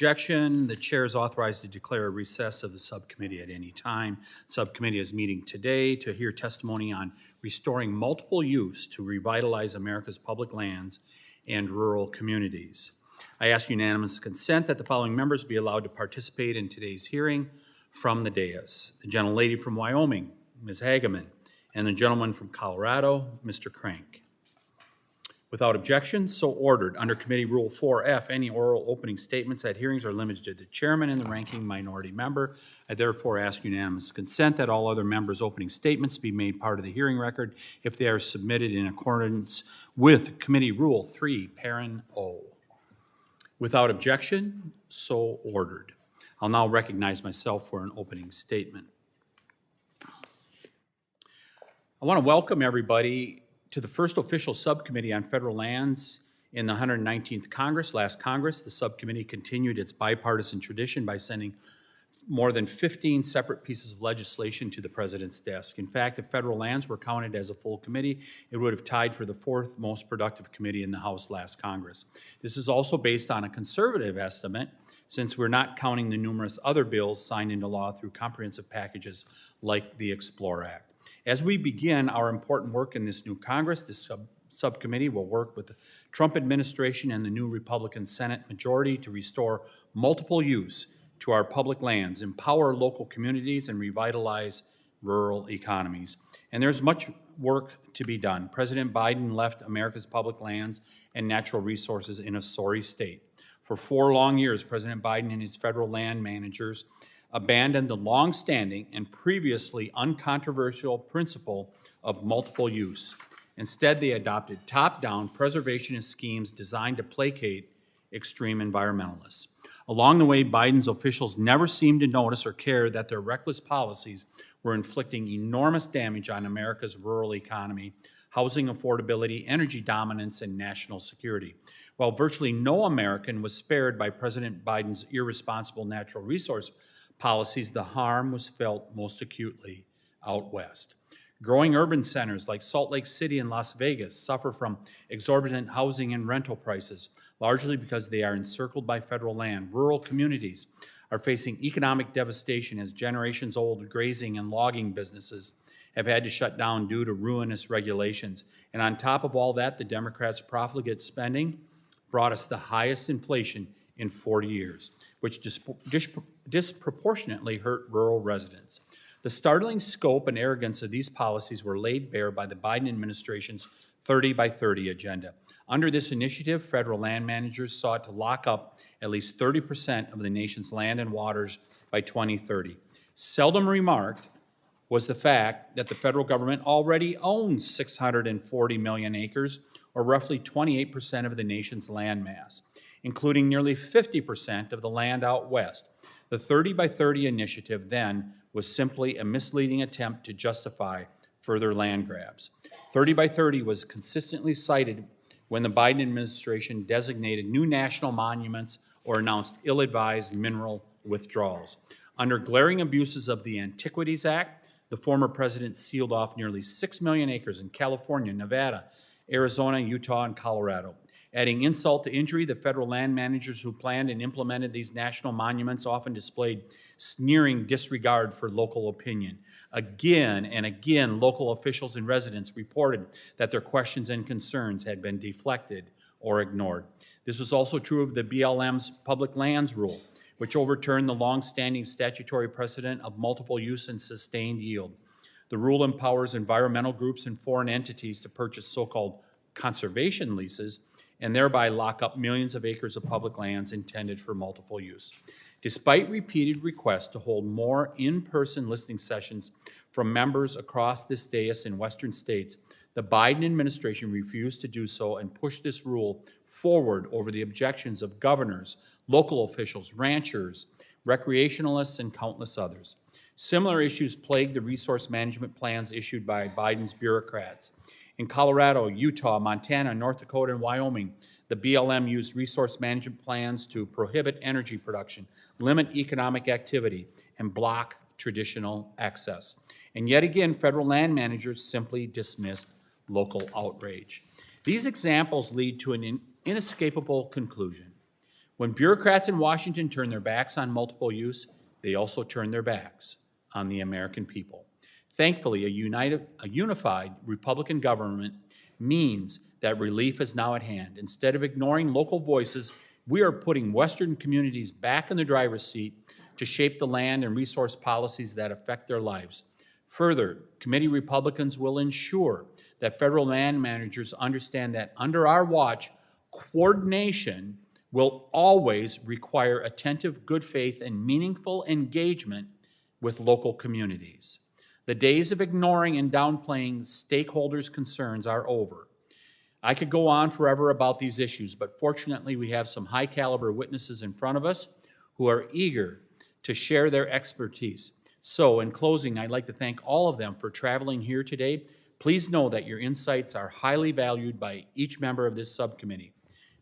Objection, the chair is authorized to declare a recess of the subcommittee at any time. Subcommittee is meeting today to hear testimony on restoring multiple use to revitalize America's public lands and rural communities. I ask unanimous consent that the following members be allowed to participate in today's hearing from the dais. The gentlelady from Wyoming, Ms. Hageman, and the gentleman from Colorado, Mr. Crank. Without objection, so ordered. Under Committee Rule 4F, any oral opening statements at hearings are limited to the chairman and the ranking minority member. I therefore ask unanimous consent that all other members' opening statements be made part of the hearing record if they are submitted in accordance with Committee Rule 3, Parent O. Without objection, so ordered. I'll now recognize myself for an opening statement. I want to welcome everybody to the first official subcommittee on federal lands in the 119th Congress. Last Congress, the subcommittee continued its bipartisan tradition by sending more than 15 separate pieces of legislation to the president's desk. In fact, if federal lands were counted as a full committee, it would have tied for the fourth most productive committee in the House last Congress. This is also based on a conservative estimate, since we're not counting the numerous other bills signed into law through comprehensive packages like the Explore Act. As we begin our important work in this new Congress, this subcommittee will work with the Trump administration and the new Republican Senate majority to restore multiple use to our public lands, empower local communities, and revitalize rural economies. And there's much work to be done. President Biden left America's public lands and natural resources in a sorry state. For 4 long years, President Biden and his federal land managers abandoned the long-standing and previously uncontroversial principle of multiple use. Instead, they adopted top-down preservationist schemes designed to placate extreme environmentalists. Along the way, Biden's officials never seemed to notice or care that their reckless policies were inflicting enormous damage on America's rural economy, housing affordability, energy dominance, and national security. While virtually no American was spared by President Biden's irresponsible natural resource policies, the harm was felt most acutely out west. Growing urban centers like Salt Lake City and Las Vegas suffer from exorbitant housing and rental prices, largely because they are encircled by federal land. Rural communities are facing economic devastation as generations-old grazing and logging businesses have had to shut down due to ruinous regulations. And on top of all that, the Democrats' profligate spending brought us the highest inflation in 40 years, which disproportionately hurt rural residents. The startling scope and arrogance of these policies were laid bare by the Biden administration's 30 by 30 agenda. Under this initiative, federal land managers sought to lock up at least 30% of the nation's land and waters by 2030. Seldom remarked was the fact that the federal government already owns 640 million acres, or roughly 28% of the nation's land mass, including nearly 50% of the land out west. The 30 by 30 initiative then was simply a misleading attempt to justify further land grabs. 30 by 30 was consistently cited when the Biden administration designated new national monuments or announced ill-advised mineral withdrawals. Under glaring abuses of the Antiquities Act, the former president sealed off nearly 6 million acres in California, Nevada, Arizona, Utah, and Colorado. Adding insult to injury, the federal land managers who planned and implemented these national monuments often displayed sneering disregard for local opinion. Again and again, local officials and residents reported that their questions and concerns had been deflected or ignored. This was also true of the BLM's public lands rule, which overturned the long-standing statutory precedent of multiple use and sustained yield. The rule empowers environmental groups and foreign entities to purchase so-called conservation leases and thereby lock up millions of acres of public lands intended for multiple use. Despite repeated requests to hold more in-person listening sessions from members across this dais in western states, the Biden administration refused to do so and pushed this rule forward over the objections of governors, local officials, ranchers, recreationalists, and countless others. Similar issues plagued the resource management plans issued by Biden's bureaucrats. In Colorado, Utah, Montana, North Dakota, and Wyoming, the BLM used resource management plans to prohibit energy production, limit economic activity, and block traditional access. And yet again, federal land managers simply dismissed local outrage. These examples lead to an inescapable conclusion. When bureaucrats in Washington turn their backs on multiple use, they also turn their backs on the American people. Thankfully, a unified Republican government means that relief is now at hand. Instead of ignoring local voices, we are putting Western communities back in the driver's seat to shape the land and resource policies that affect their lives. Further, committee Republicans will ensure that federal land managers understand that under our watch, coordination will always require attentive, good faith, and meaningful engagement with local communities. The days of ignoring and downplaying stakeholders' concerns are over. I could go on forever about these issues, but fortunately we have some high-caliber witnesses in front of us who are eager to share their expertise. So, in closing, I'd like to thank all of them for traveling here today. Please know that your insights are highly valued by each member of this subcommittee.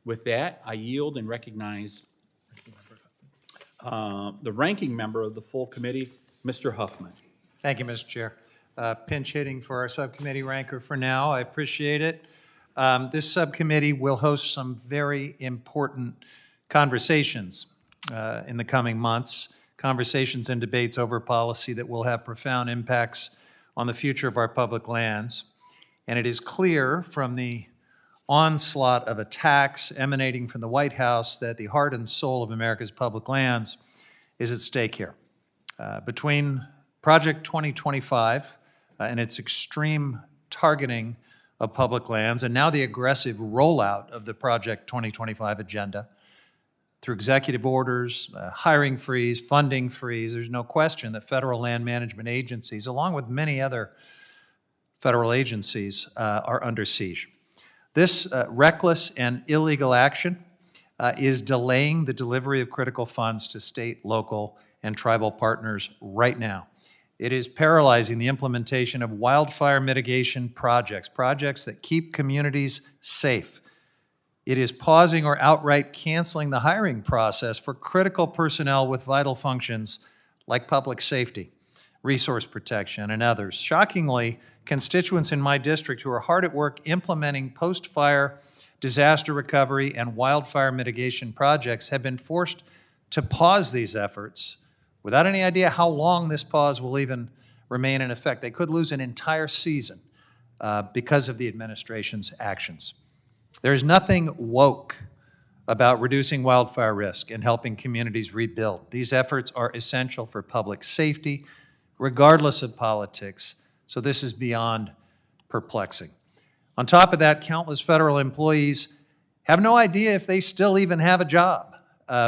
With that, I yield and recognize the ranking member of the full committee, Mr. Huffman. Thank you, Mr. Chair. Pinch hitting for our subcommittee ranker for now. I appreciate it. This subcommittee will host some very important conversations in the coming months, conversations and debates over policy that will have profound impacts on the future of our public lands. And it is clear from the onslaught of attacks emanating from the White House that the heart and soul of America's public lands is at stake here. Between Project 2025 and its extreme targeting of public lands, and now the aggressive rollout of the Project 2025 agenda through executive orders, hiring freeze, funding freeze, there's no question that federal land management agencies, along with many other federal agencies, are under siege. This reckless and illegal action is delaying the delivery of critical funds to state, local, and tribal partners right now. It is paralyzing the implementation of wildfire mitigation projects, projects that keep communities safe. It is pausing or outright canceling the hiring process for critical personnel with vital functions like public safety, resource protection, and others. Shockingly, constituents in my district who are hard at work implementing post-fire disaster recovery and wildfire mitigation projects have been forced to pause these efforts without any idea how long this pause will even remain in effect. They could lose an entire season because of the administration's actions. There is nothing woke about reducing wildfire risk and helping communities rebuild. These efforts are essential for public safety, regardless of politics, so this is beyond perplexing. On top of that, countless federal employees have no idea if they still even have a job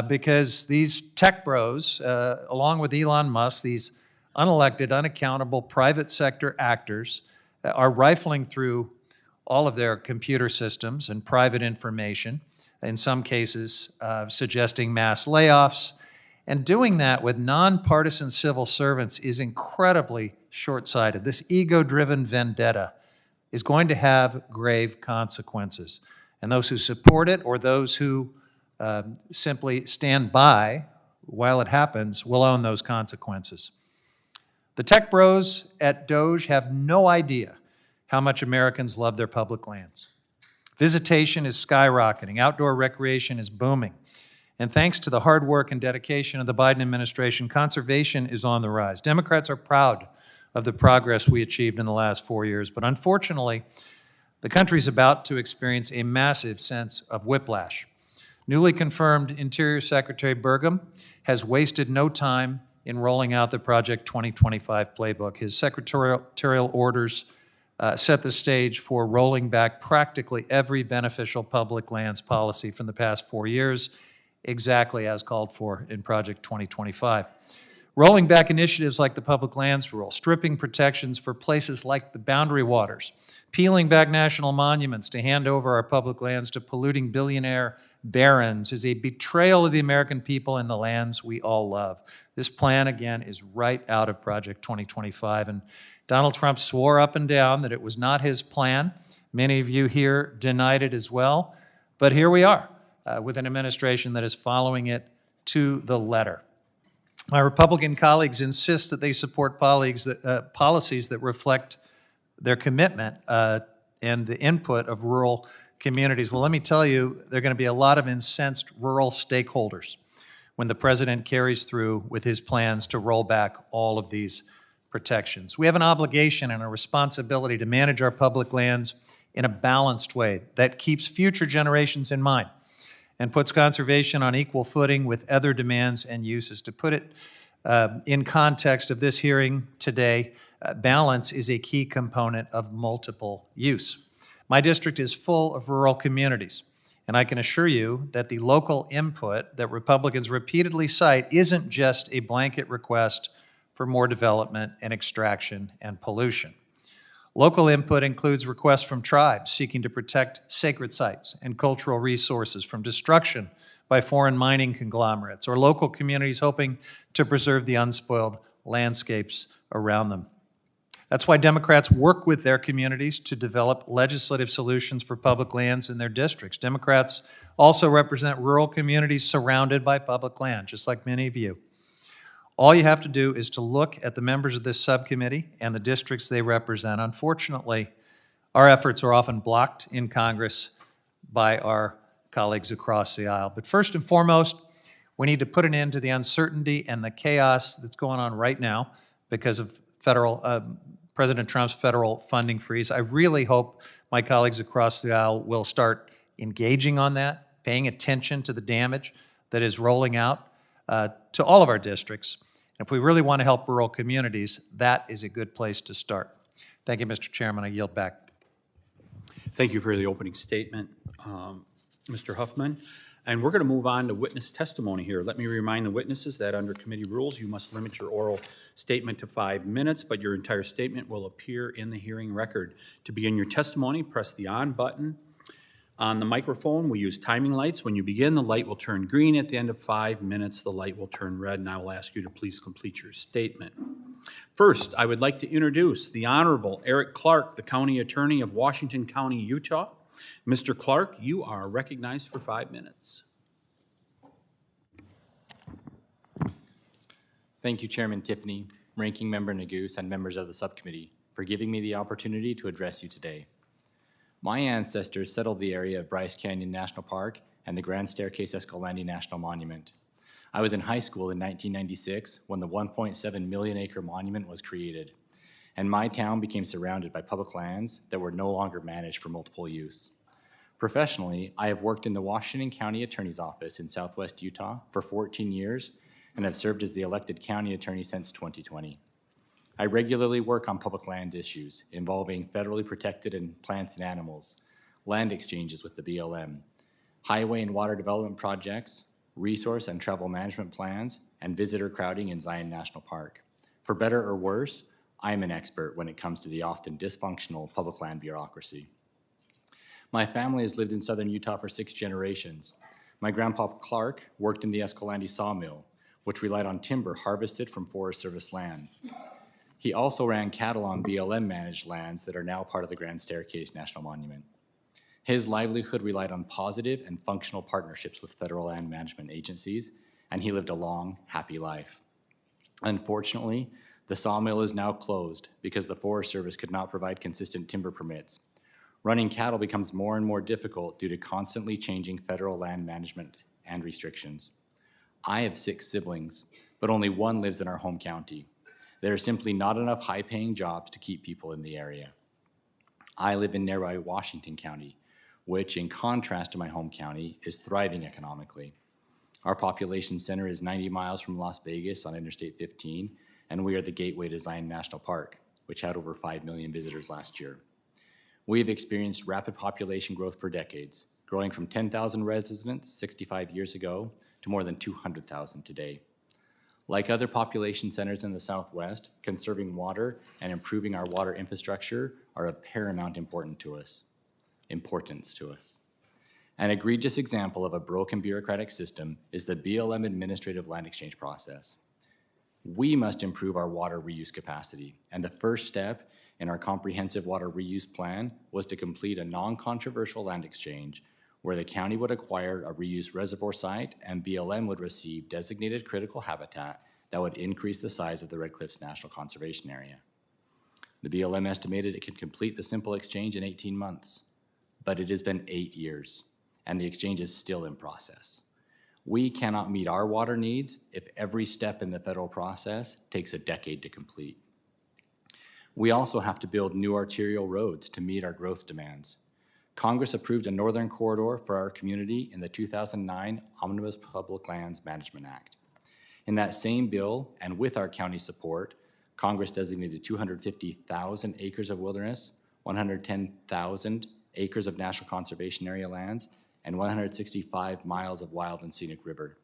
because these tech bros, along with Elon Musk, these unelected, unaccountable private sector actors are rifling through all of their computer systems and private information, in some cases suggesting mass layoffs. And doing that with nonpartisan civil servants is incredibly short-sighted. This ego-driven vendetta is going to have grave consequences. And those who support it or those who simply stand by while it happens will own those consequences. The tech bros at DOGE have no idea how much Americans love their public lands. Visitation is skyrocketing. Outdoor recreation is booming. And thanks to the hard work and dedication of the Biden administration, conservation is on the rise. Democrats are proud of the progress we achieved in the last 4 years, but unfortunately, the country is about to experience a massive sense of whiplash. Newly confirmed Interior Secretary Burgum has wasted no time in rolling out the Project 2025 playbook. His secretarial orders set the stage for rolling back practically every beneficial public lands policy from the past 4 years, exactly as called for in Project 2025. Rolling back initiatives like the Public Lands Rule, stripping protections for places like the boundary waters, peeling back national monuments to hand over our public lands to polluting billionaire barons is a betrayal of the American people and the lands we all love. This plan, again, is right out of Project 2025, and Donald Trump swore up and down that it was not his plan. Many of you here denied it as well, but here we are with an administration that is following it to the letter. My Republican colleagues insist that they support policies that reflect their commitment and the input of rural communities. Well, let me tell you, there are going to be a lot of incensed rural stakeholders when the president carries through with his plans to roll back all of these protections. We have an obligation and a responsibility to manage our public lands in a balanced way that keeps future generations in mind and puts conservation on equal footing with other demands and uses. To put it in context of this hearing today, balance is a key component of multiple use. My district is full of rural communities, and I can assure you that the local input that Republicans repeatedly cite isn't just a blanket request for more development and extraction and pollution. Local input includes requests from tribes seeking to protect sacred sites and cultural resources from destruction by foreign mining conglomerates, or local communities hoping to preserve the unspoiled landscapes around them. That's why Democrats work with their communities to develop legislative solutions for public lands in their districts. Democrats also represent rural communities surrounded by public land, just like many of you. All you have to do is to look at the members of this subcommittee and the districts they represent. Unfortunately, our efforts are often blocked in Congress by our colleagues across the aisle. But first and foremost, we need to put an end to the uncertainty and the chaos that's going on right now because of President Trump's federal funding freeze. I really hope my colleagues across the aisle will start engaging on that, paying attention to the damage that is rolling out to all of our districts. And if we really want to help rural communities, that is a good place to start. Thank you, Mr. Chairman. I yield back. Thank you for the opening statement, Mr. Huffman. And we're going to move on to witness testimony here. Let me remind the witnesses that under committee rules, you must limit your oral statement to 5 minutes, but your entire statement will appear in the hearing record. To begin your testimony, press the on button. On the microphone, we use timing lights. When you begin, the light will turn green. At the end of 5 minutes, the light will turn red, and I will ask you to please complete your statement. First, I would like to introduce the Honorable Eric Clark, the County Attorney of Washington County, Utah. Mr. Clark, you are recognized for 5 minutes. Thank you, Chairman Tiffany, Ranking Member Neguse, and members of the subcommittee for giving me the opportunity to address you today. My ancestors settled the area of Bryce Canyon National Park and the Grand Staircase Escalante National Monument. I was in high school in 1996 when the 1.7 million acre monument was created, and my town became surrounded by public lands that were no longer managed for multiple use. Professionally, I have worked in the Washington County Attorney's Office in Southwest Utah for 14 years and have served as the elected county attorney since 2020. I regularly work on public land issues involving federally protected plants and animals, land exchanges with the BLM, highway and water development projects, resource and travel management plans, and visitor crowding in Zion National Park. For better or worse, I am an expert when it comes to the often dysfunctional public land bureaucracy. My family has lived in southern Utah for 6 generations. My grandpa Clark worked in the Escalante sawmill, which relied on timber harvested from Forest Service land. He also ran cattle on BLM managed lands that are now part of the Grand Staircase National Monument. His livelihood relied on positive and functional partnerships with federal land management agencies, and he lived a long, happy life. Unfortunately, the sawmill is now closed because the Forest Service could not provide consistent timber permits. Running cattle becomes more and more difficult due to constantly changing federal land management and restrictions. I have 6 siblings, but only 1 lives in our home county. There are simply not enough high-paying jobs to keep people in the area. I live in nearby Washington County, which, in contrast to my home county, is thriving economically. Our population center is 90 miles from Las Vegas on Interstate 15, and we are the gateway to Zion National Park, which had over 5 million visitors last year. We have experienced rapid population growth for decades, growing from 10,000 residents 65 years ago to more than 200,000 today. Like other population centers in the Southwest, conserving water and improving our water infrastructure are of paramount importance to us. An egregious example of a broken bureaucratic system is the BLM administrative land exchange process. We must improve our water reuse capacity, and the first step in our comprehensive water reuse plan was to complete a non-controversial land exchange where the county would acquire a reuse reservoir site and BLM would receive designated critical habitat that would increase the size of the Red Cliffs National Conservation Area. The BLM estimated it could complete the simple exchange in 18 months. but it has been 8 years, and the exchange is still in process. We cannot meet our water needs if every step in the federal process takes a decade to complete. We also have to build new arterial roads to meet our growth demands. Congress approved a northern corridor for our community in the 2009 Omnibus Public Lands Management Act. In that same bill, and with our county support, Congress designated 250,000 acres of wilderness, 110,000 acres of national conservation area lands, and 165 miles of wild and scenic river.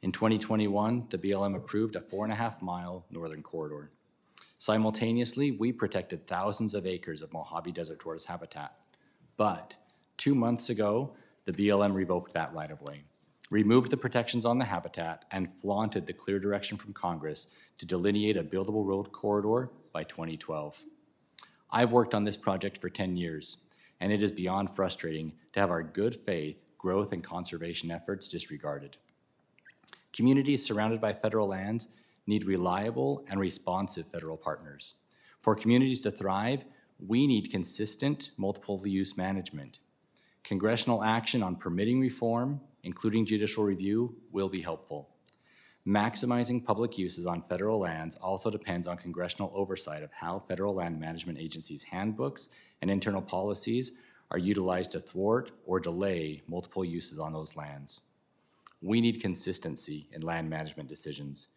In 2021, the BLM approved a 4.5-mile northern corridor. Simultaneously, we protected thousands of acres of Mojave Desert tortoise habitat. But 2 months ago, the BLM revoked that right-of-way, removed the protections on the habitat, and flaunted the clear direction from Congress to delineate a buildable road corridor by 2012. I've worked on this project for 10 years, and it is beyond frustrating to have our good faith, growth, and conservation efforts disregarded. Communities surrounded by federal lands need reliable and responsive federal partners. For communities to thrive, we need consistent multiple use management. Congressional action on permitting reform, including judicial review, will be helpful. Maximizing public uses on federal lands also depends on congressional oversight of how federal land management agencies' handbooks and internal policies are utilized to thwart or delay multiple uses on those lands. We need consistency in land management decisions.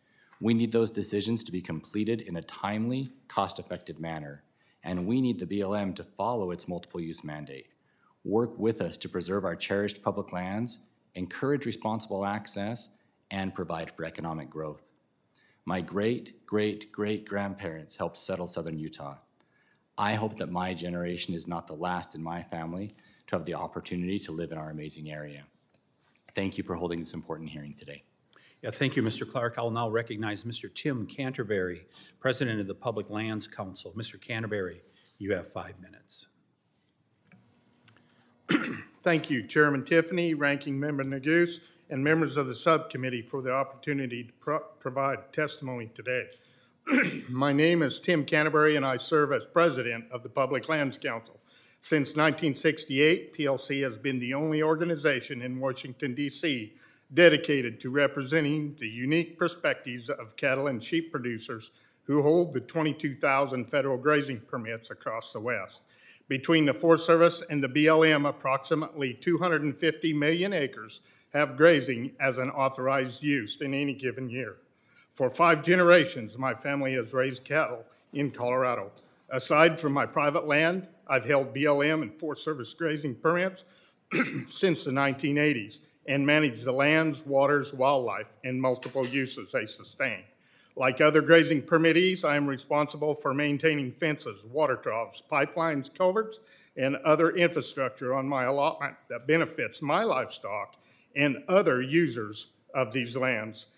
We need those decisions to be completed in a timely, cost-effective manner, and we need the BLM to follow its multiple use mandate. Work with us to preserve our cherished public lands, encourage responsible access, and provide for economic growth. My great-great-great-grandparents helped settle southern Utah. I hope that my generation is not the last in my family to have the opportunity to live in our amazing area. Thank you for holding this important hearing today. Yeah, thank you, Mr. Clark. I'll now recognize Mr. Tim Canterbury, President of the Public Lands Council. Mr. Canterbury, you have 5 minutes. Thank you, Chairman Tiffany, Ranking Member Neguse, and members of the subcommittee for the opportunity to provide testimony today. My name is Tim Canterbury, and I serve as President of the Public Lands Council. Since 1968, PLC has been the only organization in Washington, D.C. dedicated to representing the unique perspectives of cattle and sheep producers who hold the 22,000 federal grazing permits across the West. Between the Forest Service and the BLM, approximately 250 million acres have grazing as an authorized use in any given year. For 5 generations, my family has raised cattle in Colorado. Aside from my private land, I've held BLM and Forest Service grazing permits since the 1980s and managed the lands, waters, wildlife, and multiple uses they sustain. Like other grazing permittees, I am responsible for maintaining fences, water troughs, pipelines, culverts, and other infrastructure on my allotment that benefits my livestock and other users of these lands.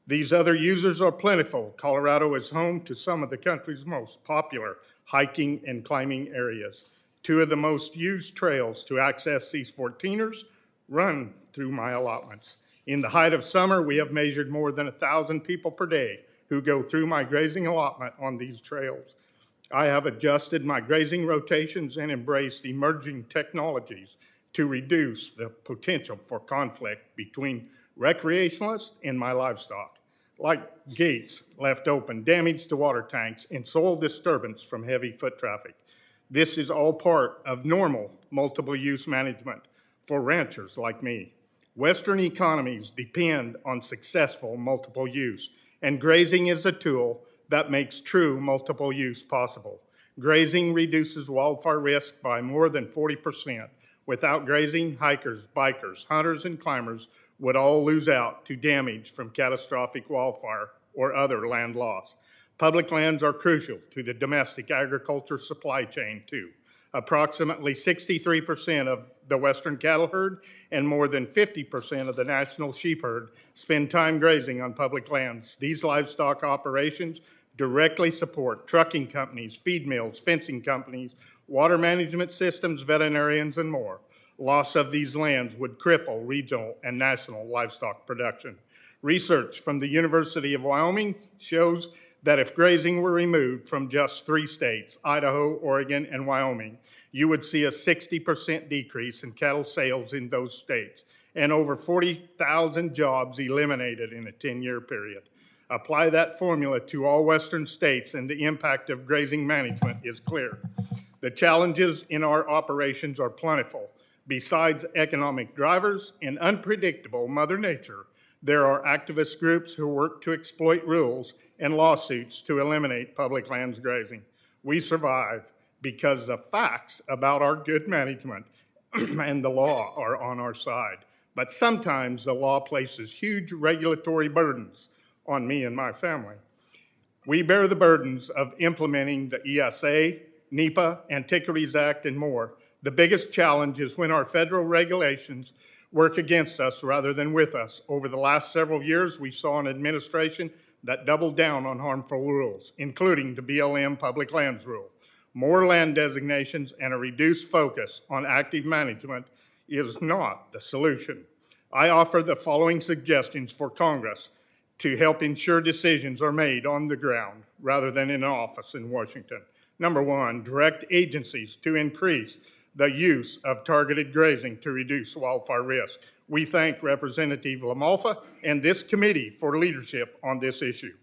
These other users are plentiful. Colorado is home to some of the country's most popular hiking and climbing areas. 2 of the most used trails to access these 14ers run through my allotments. In the height of summer, we have measured more than 1,000 people per day who go through my grazing allotment on these trails. I have adjusted my grazing rotations and embraced emerging technologies to reduce the potential for conflict between recreationalists and my livestock, like gates left open, damage to water tanks, and soil disturbance from heavy foot traffic. This is all part of normal multiple use management for ranchers like me. Western economies depend on successful multiple use, and grazing is a tool that makes true multiple use possible. Grazing reduces wildfire risk by more than 40%. Without grazing, hikers, bikers, hunters, and climbers would all lose out to damage from catastrophic wildfire or other land loss. Public lands are crucial to the domestic agriculture supply chain too. Approximately 63% of the Western cattle herd and more than 50% of the national sheep herd spend time grazing on public lands. These livestock operations directly support trucking companies, feed mills, fencing companies, water management systems, veterinarians, and more. Loss of these lands would cripple regional and national livestock production. Research from the University of Wyoming shows that if grazing were removed from just 3 states, Idaho, Oregon, and Wyoming, you would see a 60% decrease in cattle sales in those states and over 40,000 jobs eliminated in a 10-year period. Apply that formula to all Western states and the impact of grazing management is clear. The challenges in our operations are plentiful. Besides economic drivers and unpredictable Mother Nature, there are activist groups who work to exploit rules and lawsuits to eliminate public lands grazing. We survive because the facts about our good management and the law are on our side. But sometimes the law places huge regulatory burdens on me and my family. We bear the burdens of implementing the ESA, NEPA, Antiquities Act, and more. The biggest challenge is when our federal regulations work against us rather than with us. Over the last several years, we saw an administration that doubled down on harmful rules, including the BLM public lands rule. More land designations and a reduced focus on active management is not the solution. I offer the following suggestions for Congress to help ensure decisions are made on the ground rather than in an office in Washington. Number 1, direct agencies to increase the use of targeted grazing to reduce wildfire risk. We thank Representative LaMalfa and this committee for leadership on this issue.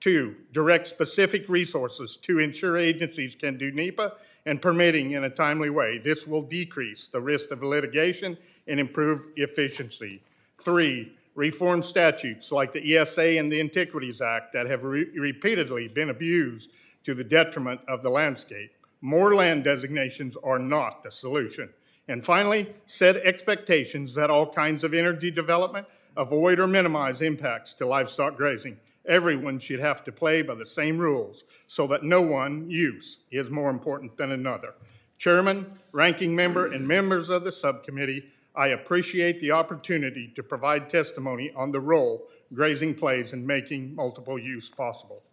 2, direct specific resources to ensure agencies can do NEPA and permitting in a timely way. This will decrease the risk of litigation and improve efficiency. 3, reform statutes like the ESA and the Antiquities Act that have repeatedly been abused to the detriment of the landscape. More land designations are not the solution. And finally, set expectations that all kinds of energy development avoid or minimize impacts to livestock grazing. Everyone should have to play by the same rules so that no one use is more important than another. Chairman, ranking member, and members of the subcommittee, I appreciate the opportunity to provide testimony on the role grazing plays in making multiple use possible.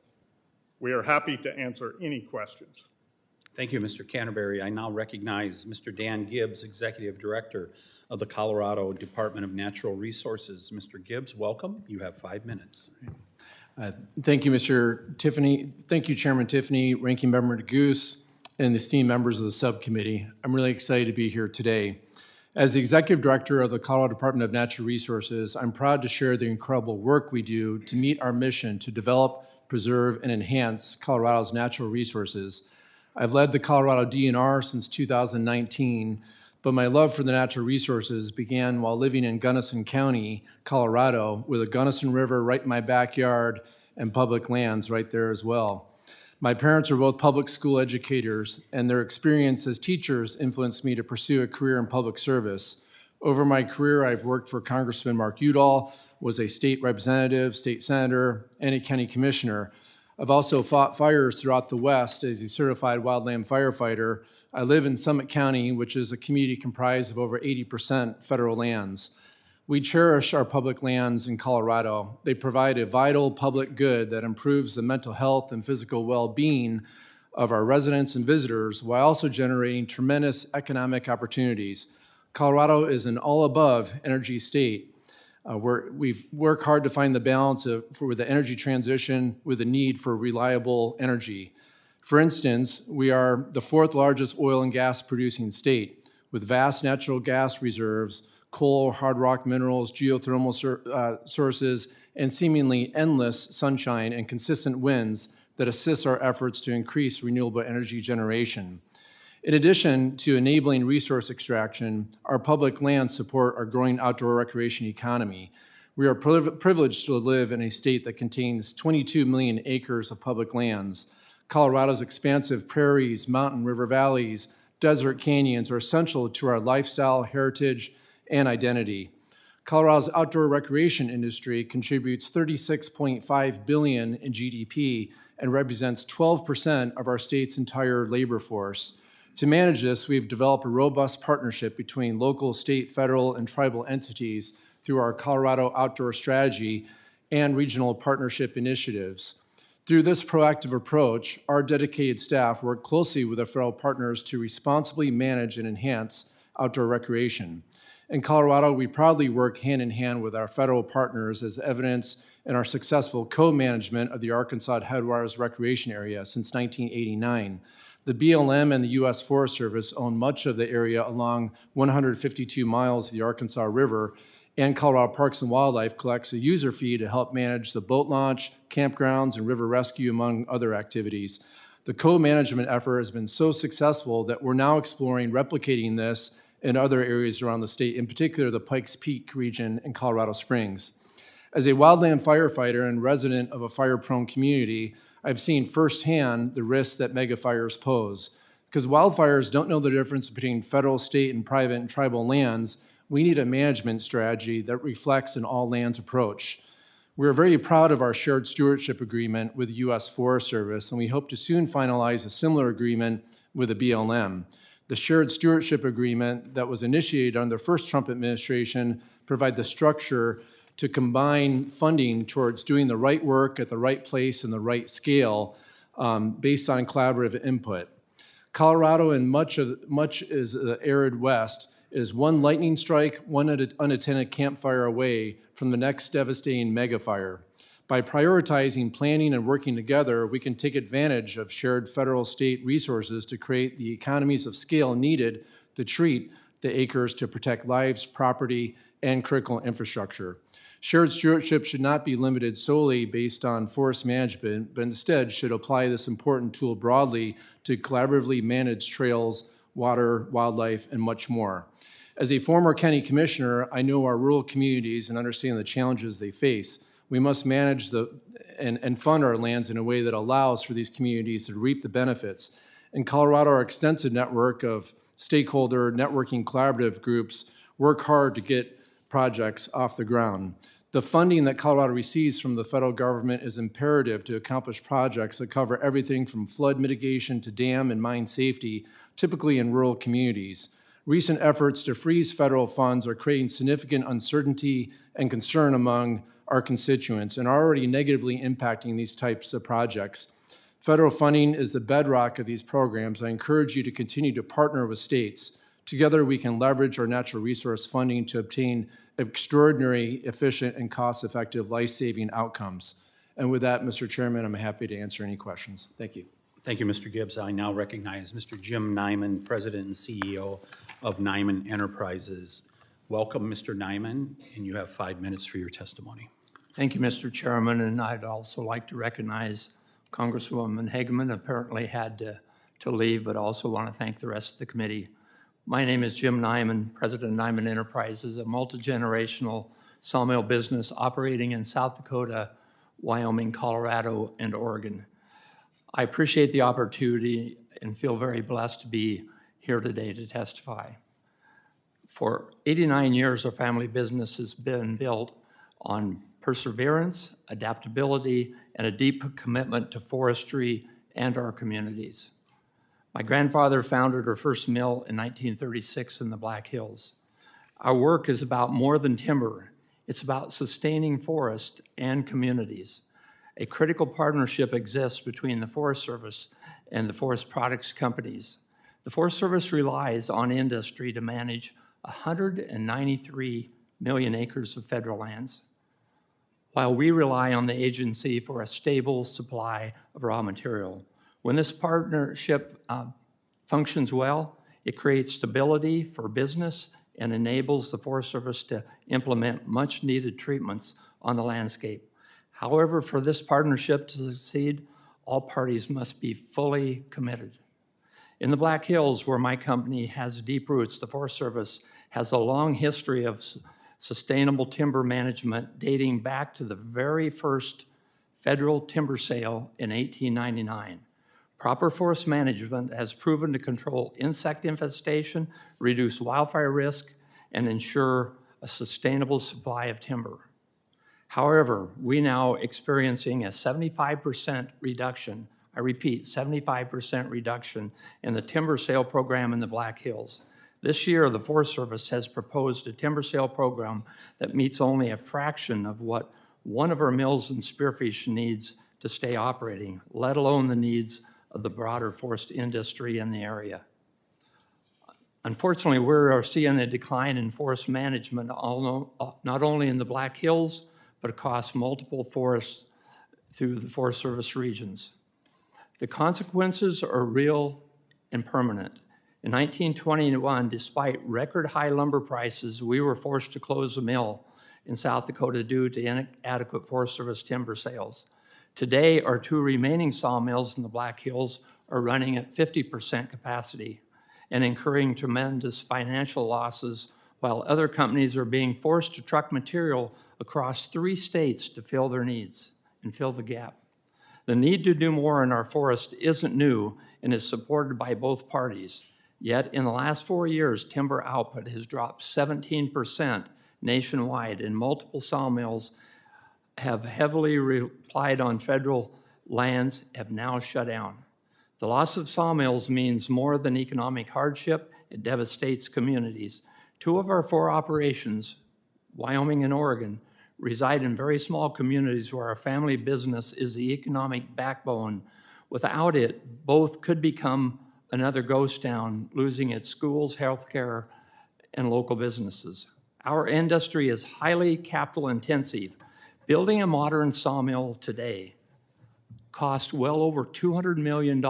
We are happy to answer any questions. Thank you, Mr. Canterbury. I now recognize Mr. Dan Gibbs, Executive Director of the Colorado Department of Natural Resources. Mr. Gibbs, welcome. You have 5 minutes. Thank you, Tiffany. Thank you, Chairman Tiffany, Ranking Member Goose, and the esteemed members of the subcommittee. I'm really excited to be here today. As the Executive Director of the Colorado Department of Natural Resources, I'm proud to share the incredible work we do to meet our mission to develop, preserve, and enhance Colorado's natural resources. I've led the Colorado DNR since 2019, but my love for the natural resources began while living in Gunnison County, Colorado, with the Gunnison River right in my backyard and public lands right there as well. My parents are both public school educators, and their experience as teachers influenced me to pursue a career in public service. Over my career, I've worked for Congressman Mark Udall, was a state representative, state senator, and a county commissioner. I've also fought fires throughout the West as a certified wildland firefighter. I live in Summit County, which is a community comprised of over 80% federal lands. We cherish our public lands in Colorado. They provide a vital public good that improves the mental health and physical well-being of our residents and visitors while also generating tremendous economic opportunities. Colorado is an all-above energy state. We've worked hard to find the balance for the energy transition with the need for reliable energy. For instance, we are the 4th largest oil and gas producing state with vast natural gas reserves, coal, hard rock minerals, geothermal sources, and seemingly endless sunshine and consistent winds that assist our efforts to increase renewable energy generation. In addition to enabling resource extraction, our public lands support our growing outdoor recreation economy. We are privileged to live in a state that contains 22 million acres of public lands. Colorado's expansive prairies, mountain river valleys, desert canyons are essential to our lifestyle, heritage, and identity. Colorado's outdoor recreation industry contributes $36.5 billion in GDP and represents 12% of our state's entire labor force. To manage this, we've developed a robust partnership between local, state, federal, and tribal entities through our Colorado Outdoor Strategy and regional partnership initiatives. Through this proactive approach, our dedicated staff work closely with our federal partners to responsibly manage and enhance outdoor recreation. In Colorado, we proudly work hand in hand with our federal partners as evidenced in our successful co-management of the Arkansas Headwaters Recreation Area since 1989. The BLM and the U.S. Forest Service own much of the area along 152 miles of the Arkansas River, and Colorado Parks and Wildlife collects a user fee to help manage the boat launch, campgrounds, and river rescue, among other activities. The co-management effort has been so successful that we're now exploring replicating this in other areas around the state, in particular the Pikes Peak region in Colorado Springs. As a wildland firefighter and resident of a fire-prone community, I've seen firsthand the risks that megafires pose. Because wildfires don't know the difference between federal, state, and private and tribal lands, we need a management strategy that reflects an all-lands approach. We're very proud of our shared stewardship agreement with the U.S. Forest Service, and we hope to soon finalize a similar agreement with the BLM. The shared stewardship agreement that was initiated under the first Trump administration provide the structure to combine funding towards doing the right work at the right place and the right scale based on collaborative input. Colorado and much is the arid West is one lightning strike, one unattended campfire away from the next devastating megafire. By prioritizing, planning, and working together, we can take advantage of shared federal state resources to create the economies of scale needed to treat the acres to protect lives, property, and critical infrastructure. Shared stewardship should not be limited solely based on forest management, but instead should apply this important tool broadly to collaboratively manage trails, water, wildlife, and much more. As a former county commissioner, I know our rural communities and understand the challenges they face. We must manage and fund our lands in a way that allows for these communities to reap the benefits. In Colorado, our extensive network of stakeholder networking collaborative groups work hard to get projects off the ground. The funding that Colorado receives from the federal government is imperative to accomplish projects that cover everything from flood mitigation to dam and mine safety, typically in rural communities. Recent efforts to freeze federal funds are creating significant uncertainty and concern among our constituents and are already negatively impacting these types of projects. Federal funding is the bedrock of these programs. I encourage you to continue to partner with states. Together, we can leverage our natural resource funding to obtain extraordinary, efficient, and cost-effective life-saving outcomes. And with that, Mr. Chairman, I'm happy to answer any questions. Thank you. Thank you, Mr. Gibbs. I now recognize Mr. Jim Neiman, President and CEO of Neiman Enterprises. Welcome, Mr. Neiman, and you have 5 minutes for your testimony. Thank you, Mr. Chairman, and I'd also like to recognize Congresswoman Hageman, apparently had to leave, but also want to thank the rest of the committee. My name is Jim Neiman, President of Neiman Enterprises, a multi-generational sawmill business operating in South Dakota, Wyoming, Colorado, and Oregon. I appreciate the opportunity and feel very blessed to be here today to testify. For 89 years, our family business has been built on perseverance, adaptability, and a deep commitment to forestry and our communities. My grandfather founded our first mill in 1936 in the Black Hills. Our work is about more than timber. It's about sustaining forest and communities. A critical partnership exists between the Forest Service and the forest products companies. The Forest Service relies on industry to manage 193 million acres of federal lands, while we rely on the agency for a stable supply of raw material. When this partnership functions well, it creates stability for business and enables the Forest Service to implement much needed treatments on the landscape. However, for this partnership to succeed, all parties must be fully committed. In the Black Hills, where my company has deep roots, the Forest Service has a long history of sustainable timber management dating back to the very first federal timber sale in 1899. Proper forest management has proven to control insect infestation, reduce wildfire risk, and ensure a sustainable supply of timber. However, we now experiencing a 75% reduction, I repeat, 75% reduction in the timber sale program in the Black Hills. This year, the Forest Service has proposed a timber sale program that meets only a fraction of what one of our mills in Spearfish needs to stay operating, let alone the needs of the broader forest industry in the area. Unfortunately, we're seeing a decline in forest management, not only in the Black Hills, but across multiple forests through the Forest Service regions. The consequences are real and permanent. In 1921, despite record high lumber prices, we were forced to close a mill in South Dakota due to inadequate Forest Service timber sales. Today, our 2 remaining sawmills in the Black Hills are running at 50% capacity and incurring tremendous financial losses, while other companies are being forced to truck material across 3 states to fill their needs and fill the gap. The need to do more in our forest isn't new and is supported by both parties. Yet in the last 4 years, timber output has dropped 17% nationwide, and multiple sawmills have heavily relied on federal lands have now shut down. The loss of sawmills means more than economic hardship. It devastates communities. 2 of our 4 operations, Wyoming and Oregon, reside in very small communities where our family business is the economic backbone. Without it, both could become another ghost town, losing its schools, healthcare, and local businesses. Our industry is highly capital intensive. Building a modern sawmill today cost well over $200 million.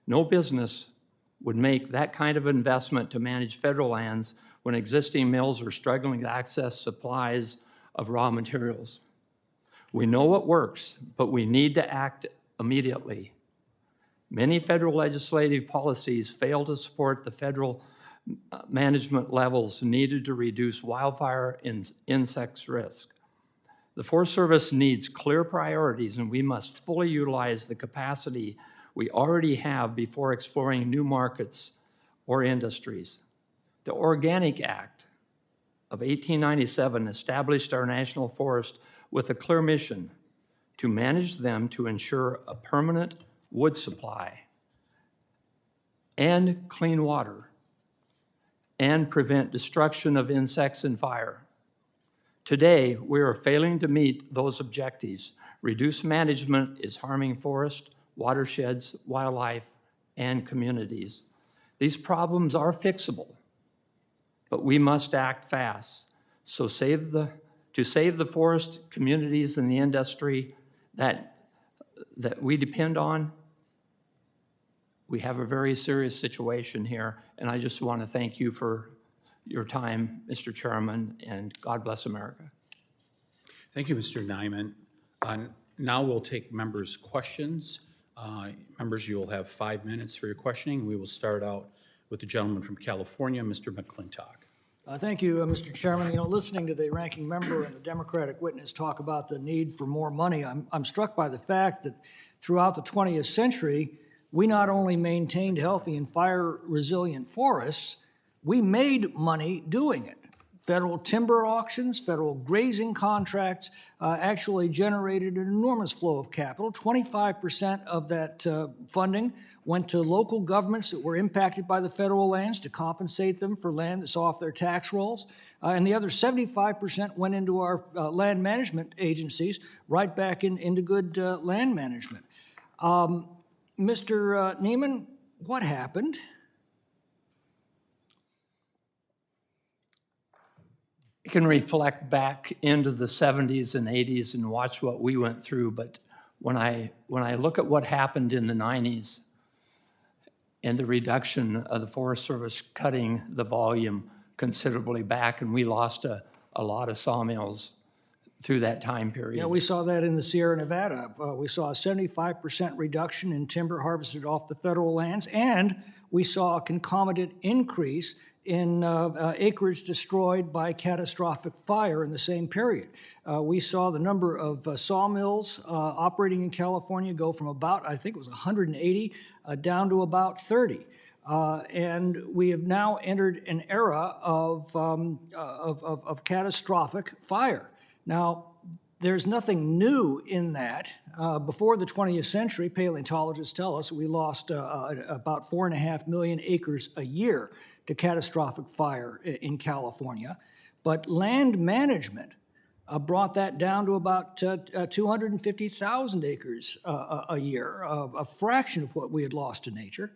No business would make that kind of investment to manage federal lands when existing mills are struggling to access supplies of raw materials. We know what works, but we need to act immediately. Many federal legislative policies fail to support the federal management levels needed to reduce wildfire and insects risk. The Forest Service needs clear priorities, and we must fully utilize the capacity we already have before exploring new markets or industries. The Organic Act of 1897 established our national forest with a clear mission to manage them to ensure a permanent wood supply and clean water and prevent destruction of insects and fire. Today, we are failing to meet those objectives. Reduced management is harming forest, watersheds, wildlife, and communities. These problems are fixable, but we must act fast. So to save the forest, communities, and the industry that we depend on, we have a very serious situation here, and I just want to thank you for your time, Mr. Chairman, and God bless America. Thank you, Mr. Neiman. Now we'll take members' questions. Members, you will have 5 minutes for your questioning. We will start out with the gentleman from California, Mr. McClintock. Thank you, Mr. Chairman. You know, listening to the ranking member and the Democratic witness talk about the need for more money, I'm struck by the fact that throughout the 20th century, we not only maintained healthy and fire-resilient forests, we made money doing it. Federal timber auctions, federal grazing contracts actually generated an enormous flow of capital. 25% of that funding went to local governments that were impacted by the federal lands to compensate them for land that's off their tax rolls. And the other 75% went into our land management agencies, right back into good land management. Mr. Neiman, what happened? I can reflect back into the 70s and 80s and watch what we went through, but when I look at what happened in the 90s and the reduction of the Forest Service cutting the volume considerably back, and we lost a lot of sawmills through that time period. Yeah, we saw that in the Sierra Nevada. We saw a 75% reduction in timber harvested off the federal lands, and we saw a concomitant increase in acreage destroyed by catastrophic fire in the same period. We saw the number of sawmills operating in California go from about, I think it was 180, down to about 30. And we have now entered an era of catastrophic fire. Now, there's nothing new in that. Before the 20th century, paleontologists tell us we lost about 4.5 million acres a year to catastrophic fire in California. But land management brought that down to about 250,000 acres a year, a fraction of what we had lost to nature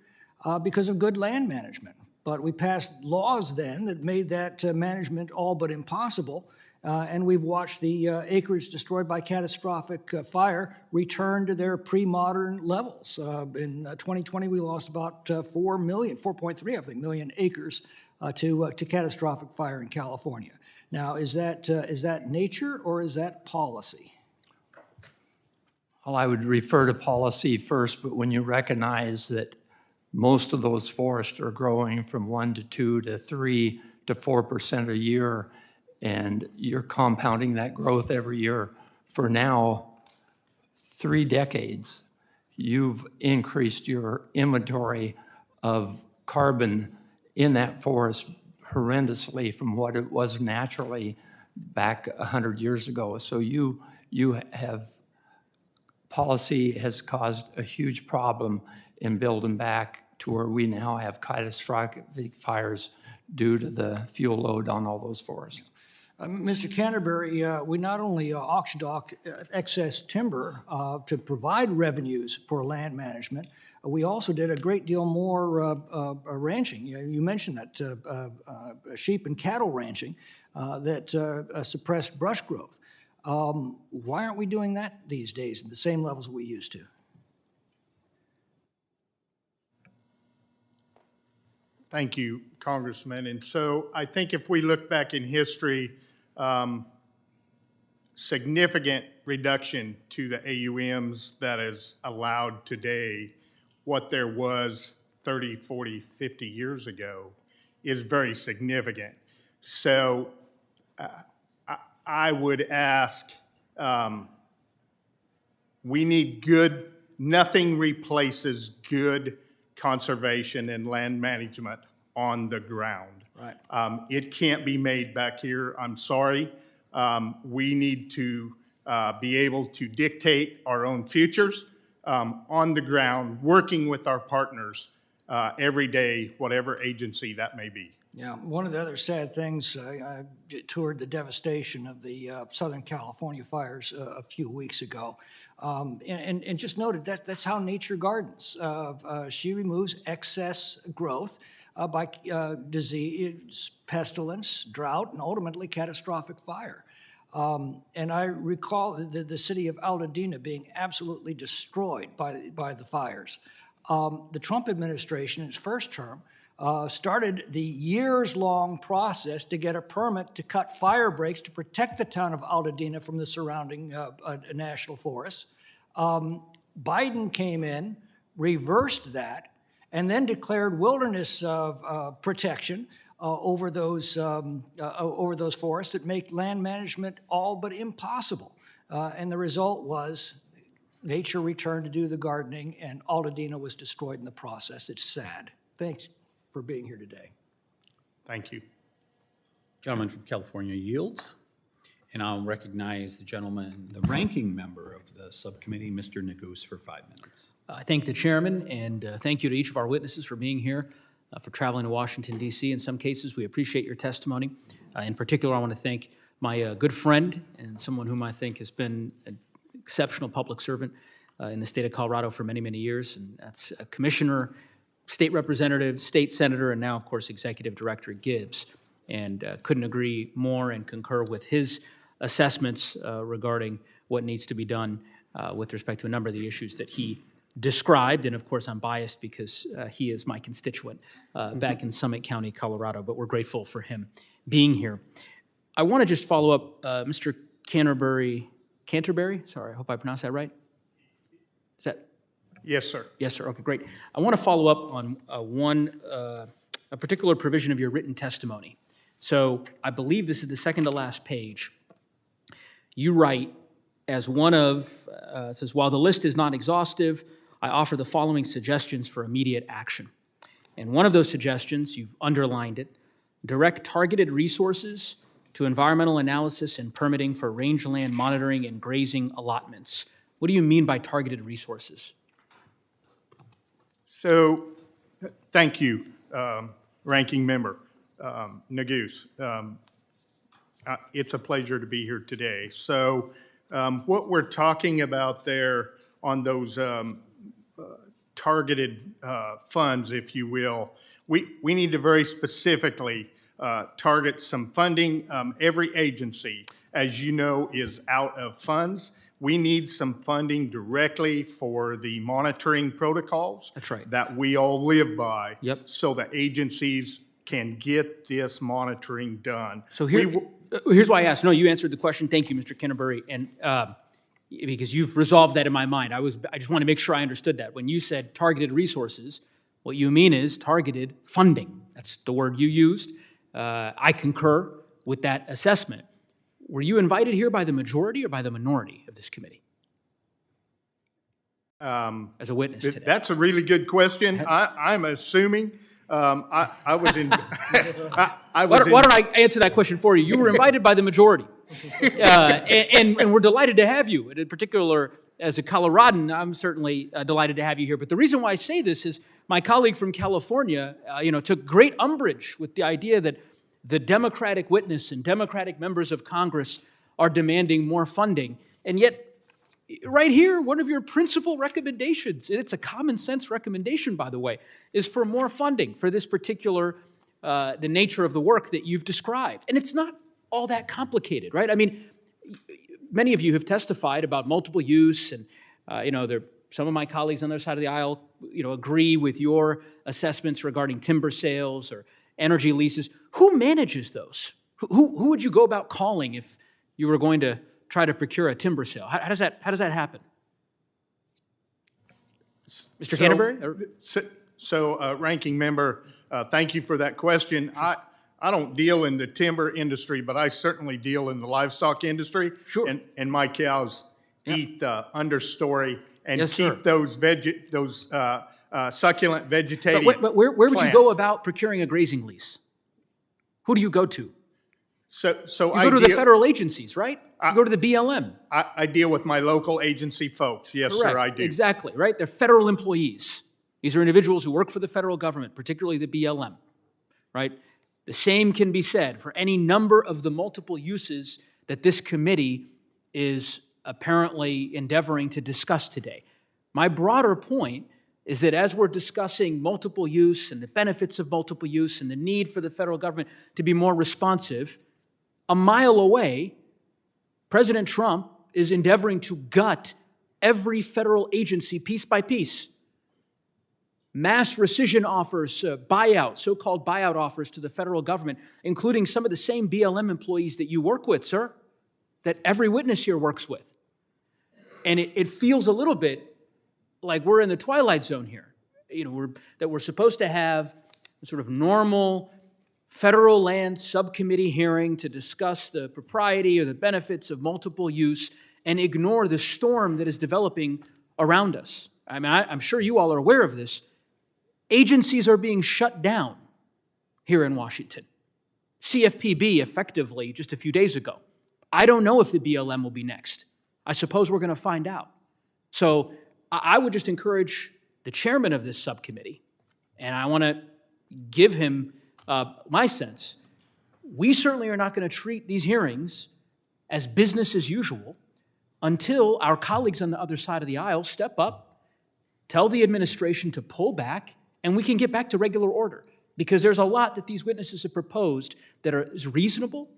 because of good land management. But we passed laws then that made that management all but impossible. And we've watched the acreage destroyed by catastrophic fire return to their pre-modern levels. In 2020, we lost about 4.3, I think, million acres to catastrophic fire in California. Now, is that nature or is that policy? Well, I would refer to policy first, but when you recognize that most of those forests are growing from 1 to 2 to 3 to 4% a year, and you're compounding that growth every year for now 3 decades, you've increased your inventory of carbon in that forest horrendously from what it was naturally back 100 years ago. So you have, policy has caused a huge problem in building back to where we now have catastrophic fires due to the fuel load on all those forests. Mr. Canterbury, we not only auctioned off excess timber to provide revenues for land management, we also did a great deal more ranching. You mentioned that sheep and cattle ranching that suppressed brush growth. Why aren't we doing that these days at the same levels we used to? Thank you, Congressman. And so I think if we look back in history, significant reduction to the AUMs that is allowed today, what there was 30, 40, 50 years ago is very significant. So I would ask, we need good, nothing replaces good conservation and land management on the ground. Right. It can't be made back here. I'm sorry. We need to be able to dictate our own futures on the ground, working with our partners every day, whatever agency that may be. Yeah, one of the other sad things, I toured the devastation of the Southern California fires a few weeks ago, and just noted that that's how nature gardens. She removes excess growth by disease, pestilence, drought, and ultimately catastrophic fire. And I recall the city of Altadena being absolutely destroyed by the fires. The Trump administration, in its first term, started the years-long process to get a permit to cut fire breaks to protect the town of Altadena from the surrounding national forests. Biden came in, reversed that, and then declared wilderness protection over those forests that make land management all but impossible. And the result was nature returned to do the gardening, and Altadena was destroyed in the process. It's sad. Thanks for being here today. Thank you. Gentleman from California yields. And I'll recognize the gentleman, the ranking member of the subcommittee, Mr. Neguse, for 5 minutes. I thank the chairman, and thank you to each of our witnesses for being here, for traveling to Washington, D.C. In some cases, we appreciate your testimony. In particular, I want to thank my good friend and someone whom I think has been an exceptional public servant in the state of Colorado for many, many years, and that's Commissioner, State Representative, State Senator, and now, of course, Executive Director Gibbs. And couldn't agree more and concur with his assessments regarding what needs to be done with respect to a number of the issues that he described. And of course, I'm biased because he is my constituent back in Summit County, Colorado, but we're grateful for him being here. I want to just follow up, Mr. Canterbury, sorry, I hope I pronounced that right. Is that? Yes, sir. Yes, sir. Okay, great. I want to follow up on a particular provision of your written testimony. So I believe this is the second to last page. You write, as one of, says, while the list is not exhaustive, I offer the following suggestions for immediate action. And one of those suggestions, you've underlined it, direct targeted resources to environmental analysis and permitting for rangeland monitoring and grazing allotments. What do you mean by targeted resources? So, thank you, Ranking Member Neguse. It's a pleasure to be here today. So, what we're talking about there on those targeted funds, if you will. We need to very specifically target some funding. Every agency, as you know, is out of funds. We need some funding directly for the monitoring protocols. That's right. That we all live by. Yep. So that agencies can get this monitoring done. So here's why I asked. No, you answered the question. Thank you, Mr. Canterbury. And because you've resolved that in my mind. I just want to make sure I understood that. When you said targeted resources, what you mean is targeted funding. That's the word you used. I concur with that assessment. Were you invited here by the majority or by the minority of this committee? As a witness today. That's a really good question. I'm assuming I was in. Why don't I answer that question for you? You were invited by the majority, and we're delighted to have you. In particular, as a Coloradan, I'm certainly delighted to have you here. But the reason why I say this is my colleague from California, took great umbrage with the idea that the Democratic witness and Democratic members of Congress are demanding more funding, and yet. Right here, one of your principal recommendations, and it's a common sense recommendation, by the way, is for more funding for this particular, the nature of the work that you've described. And it's not all that complicated, right? I mean, many of you have testified about multiple use, and, some of my colleagues on the other side of the aisle, agree with your assessments regarding timber sales or energy leases. Who manages those? Who would you go about calling if you were going to try to procure a timber sale? How does that happen? Mr. Canterbury? So, Ranking Member, thank you for that question. I don't deal in the timber industry, but I certainly deal in the livestock industry. Sure. And my cows eat the understory and Yes, keep sir. those succulent vegetative But where would you go plants. about procuring a grazing lease? Who do you go to? So You go to the federal agencies, right? You go to the BLM. I deal with my local agency folks. Yes, Correct. sir, I do. Exactly, right? They're federal employees. These are individuals who work for the federal government, particularly the BLM, right? The same can be said for any number of the multiple uses that this committee is apparently endeavoring to discuss today. My broader point is that as we're discussing multiple use and the benefits of multiple use and the need for the federal government to be more responsive, a mile away, President Trump is endeavoring to gut every federal agency piece by piece. Mass rescission offers, so-called buyout offers to the federal government, including some of the same BLM employees that you work with, sir, that every witness here works with. And it feels a little bit like we're in the twilight zone here. We're supposed to have a sort of normal federal land subcommittee hearing to discuss the propriety or the benefits of multiple use and ignore the storm that is developing around us. I mean, I'm sure you all are aware of this. Agencies are being shut down here in Washington. CFPB, effectively, just a few days ago. I don't know if the BLM will be next. I suppose we're going to find out. So I would just encourage the chairman of this subcommittee, and I want to give him my sense. We certainly are not going to treat these hearings as business as usual until our colleagues on the other side of the aisle step up, tell the administration to pull back, and we can get back to regular order. Because there's a lot that these witnesses have proposed that is reasonable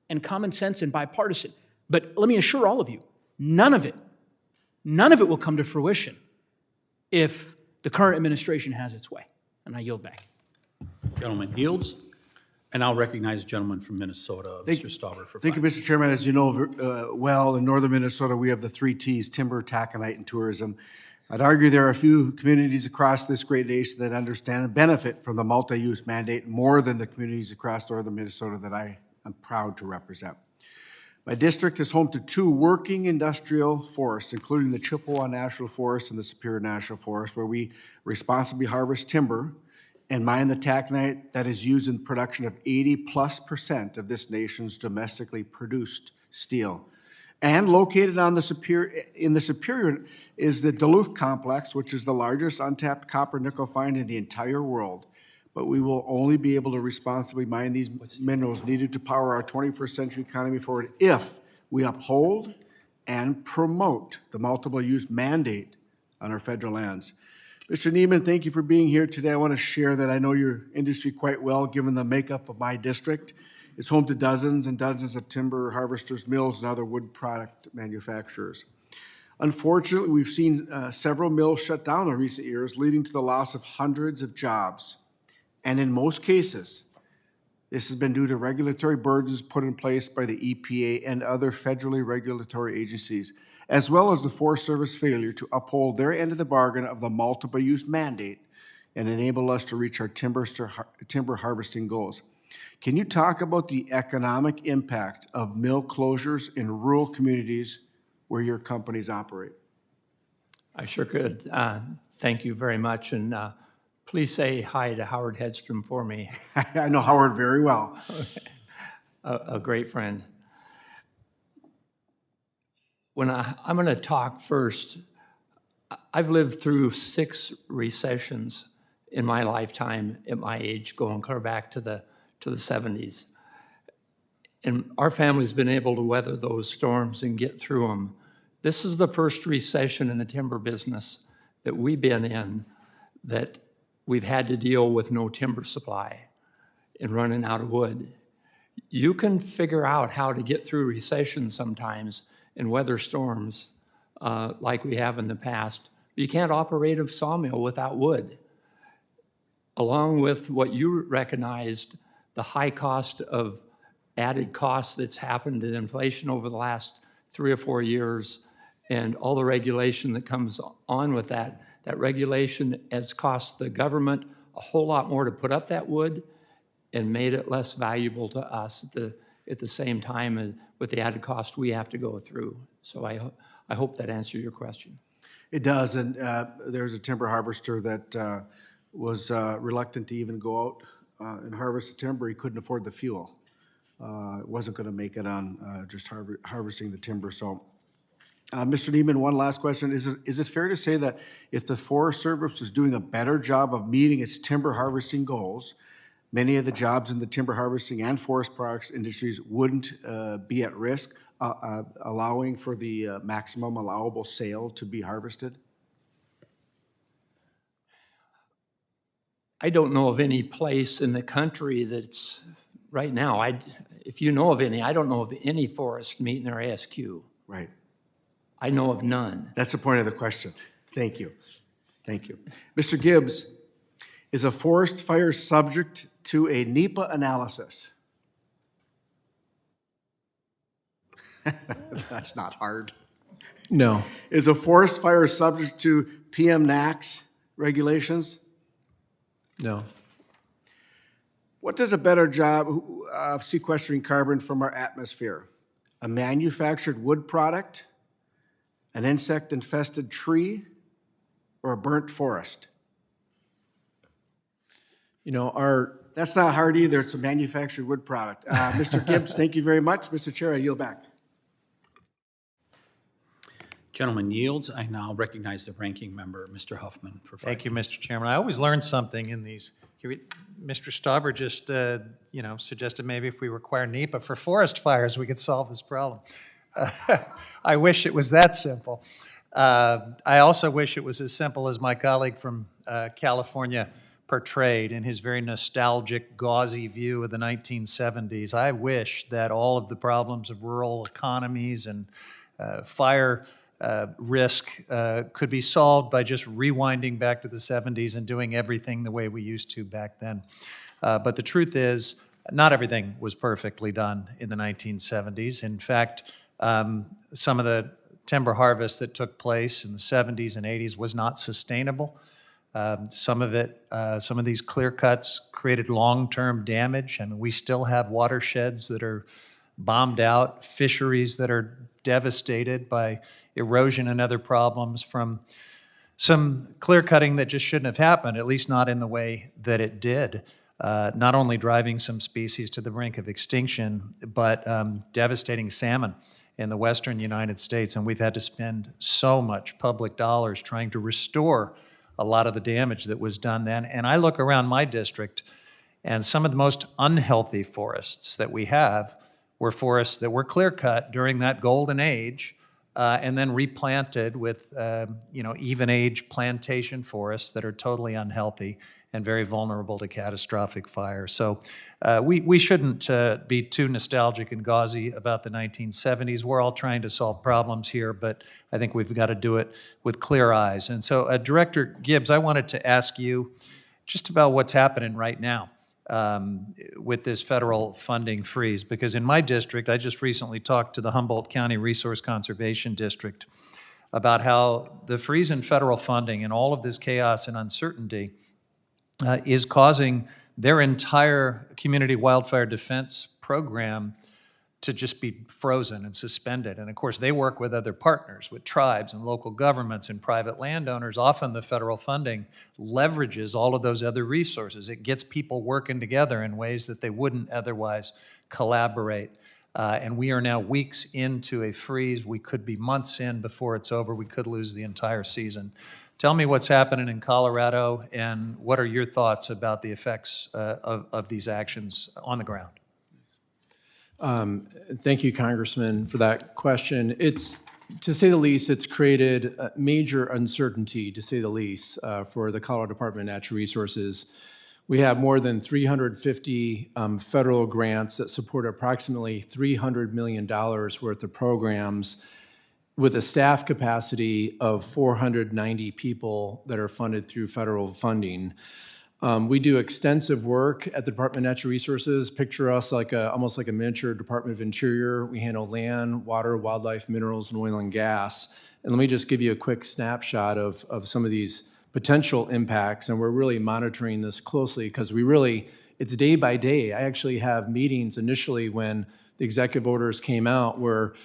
and common sense and bipartisan. But let me assure all of you, none of it will come to fruition if the current administration has its way. And I yield back. Gentleman yields. And I'll recognize the gentleman from Minnesota, Mr. Stauber, for 5 Thank you, minutes. Mr. Chairman. As you know well, in northern Minnesota, we have the 3 T's, timber, taconite, and tourism. I'd argue there are a few communities across this great nation that understand and benefit from the multi-use mandate more than the communities across northern Minnesota that I am proud to represent. My district is home to 2 working industrial forests, including the Chippewa National Forest and the Superior National Forest, where we responsibly harvest timber and mine the taconite that is used in production of 80+% of this nation's domestically produced steel. And located on the Superior is the Duluth Complex, which is the largest untapped copper nickel find in the entire world. But we will only be able to responsibly mine these minerals needed to power our 21st century economy forward if we uphold and promote the multiple use mandate on our federal lands. Mr. Neiman, thank you for being here today. I want to share that I know your industry quite well, given the makeup of my district. It's home to dozens and dozens of timber harvesters, mills, and other wood product manufacturers. Unfortunately, we've seen several mills shut down in recent years, leading to the loss of hundreds of jobs. And in most cases, this has been due to regulatory burdens put in place by the EPA and other federally regulatory agencies, as well as the Forest Service failure to uphold their end of the bargain of the multiple use mandate and enable us to reach our timber harvesting goals. Can you talk about the economic impact of mill closures in rural communities where your companies operate? I sure could. Thank you very much. And please say hi to Howard Hedstrom for me. I know Howard very well. A great friend. I'm going to talk first. I've lived through 6 recessions in my lifetime at my age, going clear back to the 70s. And our family's been able to weather those storms and get through them. This is the first recession in the timber business that we've been in that we've had to deal with no timber supply and running out of wood. You can figure out how to get through recessions sometimes and weather storms like we have in the past. You can't operate a sawmill without wood. Along with what you recognized, the high cost of added costs that's happened in inflation over the last 3 or 4 years, and all the regulation that comes on with that. That regulation has cost the government a whole lot more to put up that wood and made it less valuable to us at the same time with the added cost we have to go through. So I hope that answered your question. It does, and there's a timber harvester that was reluctant to even go out and harvest the timber. He couldn't afford the fuel. Wasn't going to make it on just harvesting the timber. So, Mr. Neiman, one last question. Is it fair to say that if the Forest Service was doing a better job of meeting its timber harvesting goals, many of the jobs in the timber harvesting and forest products industries wouldn't be at risk, allowing for the maximum allowable sale to be harvested? I don't know of any place in the country that's right now. If you know of any, I don't know of any forest meeting their ASQ. Right. I know of none. That's the point of the question. Thank you. Thank you. Mr. Gibbs, is a forest fire subject to a NEPA analysis? That's not hard. No. Is a forest fire subject to PM/NAAQS regulations? No. What does a better job of sequestering carbon from our atmosphere? A manufactured wood product, an insect-infested tree, or a burnt forest? You know, That's not hard either. It's a manufactured wood product. Mr. Gibbs, thank you very much. Mr. Chair, I yield back. Gentleman yields. I now recognize the ranking member, Mr. Huffman, for 5 Thank you, minutes. Mr. Chairman. I always learn something in these. Mr. Stauber just, suggested maybe if we require NEPA for forest fires, we could solve this problem. I wish it was that simple. I also wish it was as simple as my colleague from California portrayed in his very nostalgic, gauzy view of the 1970s. I wish that all of the problems of rural economies and fire risk could be solved by just rewinding back to the 70s and doing everything the way we used to back then. But the truth is, not everything was perfectly done in the 1970s. In fact, some of the timber harvest that took place in the 70s and 80s was not sustainable. Some of these clear cuts created long-term damage. I mean, we still have watersheds that are bombed out, fisheries that are devastated by erosion and other problems from some clear cutting that just shouldn't have happened, at least not in the way that it did. Not only driving some species to the brink of extinction, but devastating salmon in the western United States. And we've had to spend so much public dollars trying to restore a lot of the damage that was done then. And I look around my district, and some of the most unhealthy forests that we have were forests that were clear cut during that golden age and then replanted with, even age plantation forests that are totally unhealthy and very vulnerable to catastrophic fire. So we shouldn't be too nostalgic and gauzy about the 1970s. We're all trying to solve problems here, but I think we've got to do it with clear eyes. And so, Director Gibbs, I wanted to ask you just about what's happening right now with this federal funding freeze, because in my district, I just recently talked to the Humboldt County Resource Conservation District about how the freeze in federal funding and all of this chaos and uncertainty is causing their entire community wildfire defense program to just be frozen and suspended. And of course, they work with other partners, with tribes and local governments and private landowners. Often the federal funding leverages all of those other resources. It gets people working together in ways that they wouldn't otherwise collaborate. And we are now weeks into a freeze. We could be months in before it's over. We could lose the entire season. Tell me what's happening in Colorado, and what are your thoughts about the effects of these actions on the ground? Thank you, Congressman, for that question. It's, to say the least, it's created major uncertainty, to say the least, for the Colorado Department of Natural Resources. We have more than 350 federal grants that support approximately $300 million worth of programs, with a staff capacity of 490 people that are funded through federal funding. We do extensive work at the Department of Natural Resources. Picture us like almost like a miniature Department of Interior. We handle land, water, wildlife, minerals, and oil and gas. And let me just give you a quick snapshot of some of these potential impacts. And we're really monitoring this closely because it's day by day. I actually have meetings initially when the executive orders came out where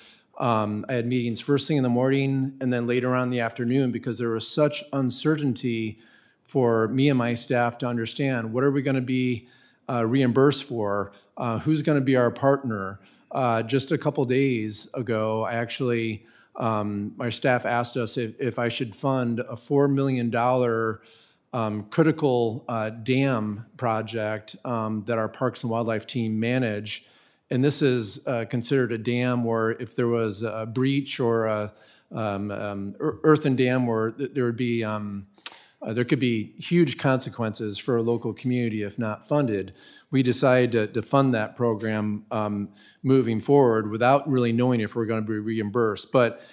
I had meetings first thing in the morning and then later on in the afternoon, because there was such uncertainty for me and my staff to understand what are we going to be reimbursed for, who's going to be our partner. Just a couple days ago, I actually, my staff asked us if I should fund a $4 million critical dam project that our Parks and Wildlife team manage. And this is considered a dam where if there was a breach or a earthen dam where there would be there could be huge consequences for a local community if not funded. We decided to fund that program moving forward without really knowing if we're going to be reimbursed. But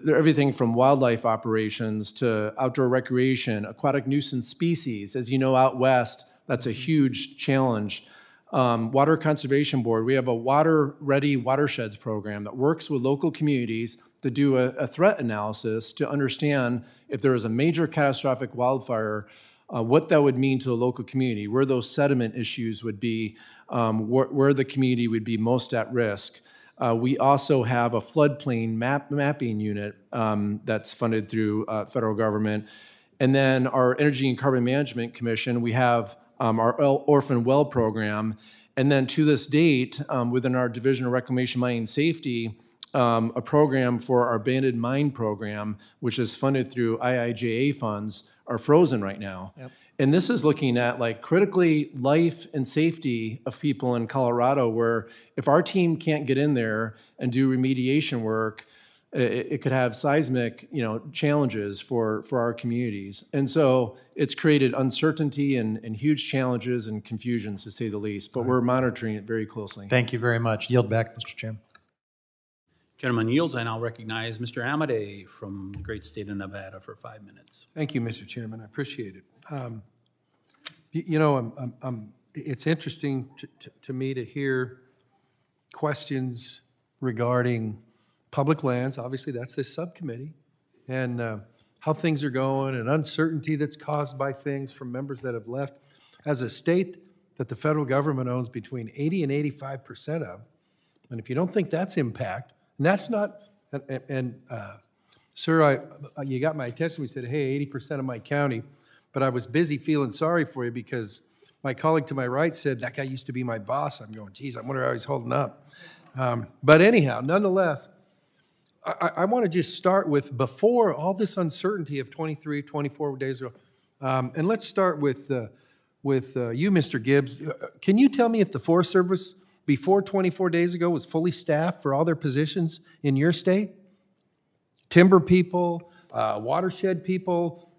everything from wildlife operations to outdoor recreation, aquatic nuisance species, as you know, out west, that's a huge challenge. Water Conservation Board, we have a water-ready watersheds program that works with local communities to do a threat analysis to understand if there is a major catastrophic wildfire, what that would mean to the local community, where those sediment issues would be, where the community would be most at risk. We also have a floodplain mapping unit that's funded through federal government. And then our Energy and Carbon Management Commission, we have our Orphan Well program. And then to this date, within our Division of Reclamation, Mining, and Safety, a program for our abandoned mine program, which is funded through IIJA funds, are frozen right now. Yep. And this is looking at like critically life and safety of people in Colorado, where if our team can't get in there and do remediation work, it could have seismic, challenges for our communities. And so it's created uncertainty and huge challenges and confusions, to say the least, but we're monitoring it very closely. Thank you very much. Yield back, Mr. Chairman. Gentleman yields. I now recognize Mr. Amadei from the great state of Nevada for 5 minutes. Thank you, Mr. Chairman. I appreciate it. It's interesting to me to hear questions regarding public lands. Obviously, that's this subcommittee, and how things are going and uncertainty that's caused by things from members that have left. As a state that the federal government owns between 80 and 85% of, and if you don't think that's impact, and that's not, sir, you got my attention. We said, hey, 80% of my county, but I was busy feeling sorry for you because my colleague to my right said, that guy used to be my boss. I'm going, geez, I wonder how he's holding up. But anyhow, nonetheless, I want to just start with before all this uncertainty of 23, 24 days ago, and let's start with you, Mr. Gibbs. Can you tell me if the Forest Service before 24 days ago was fully staffed for all their positions in your state? timber people, watershed people,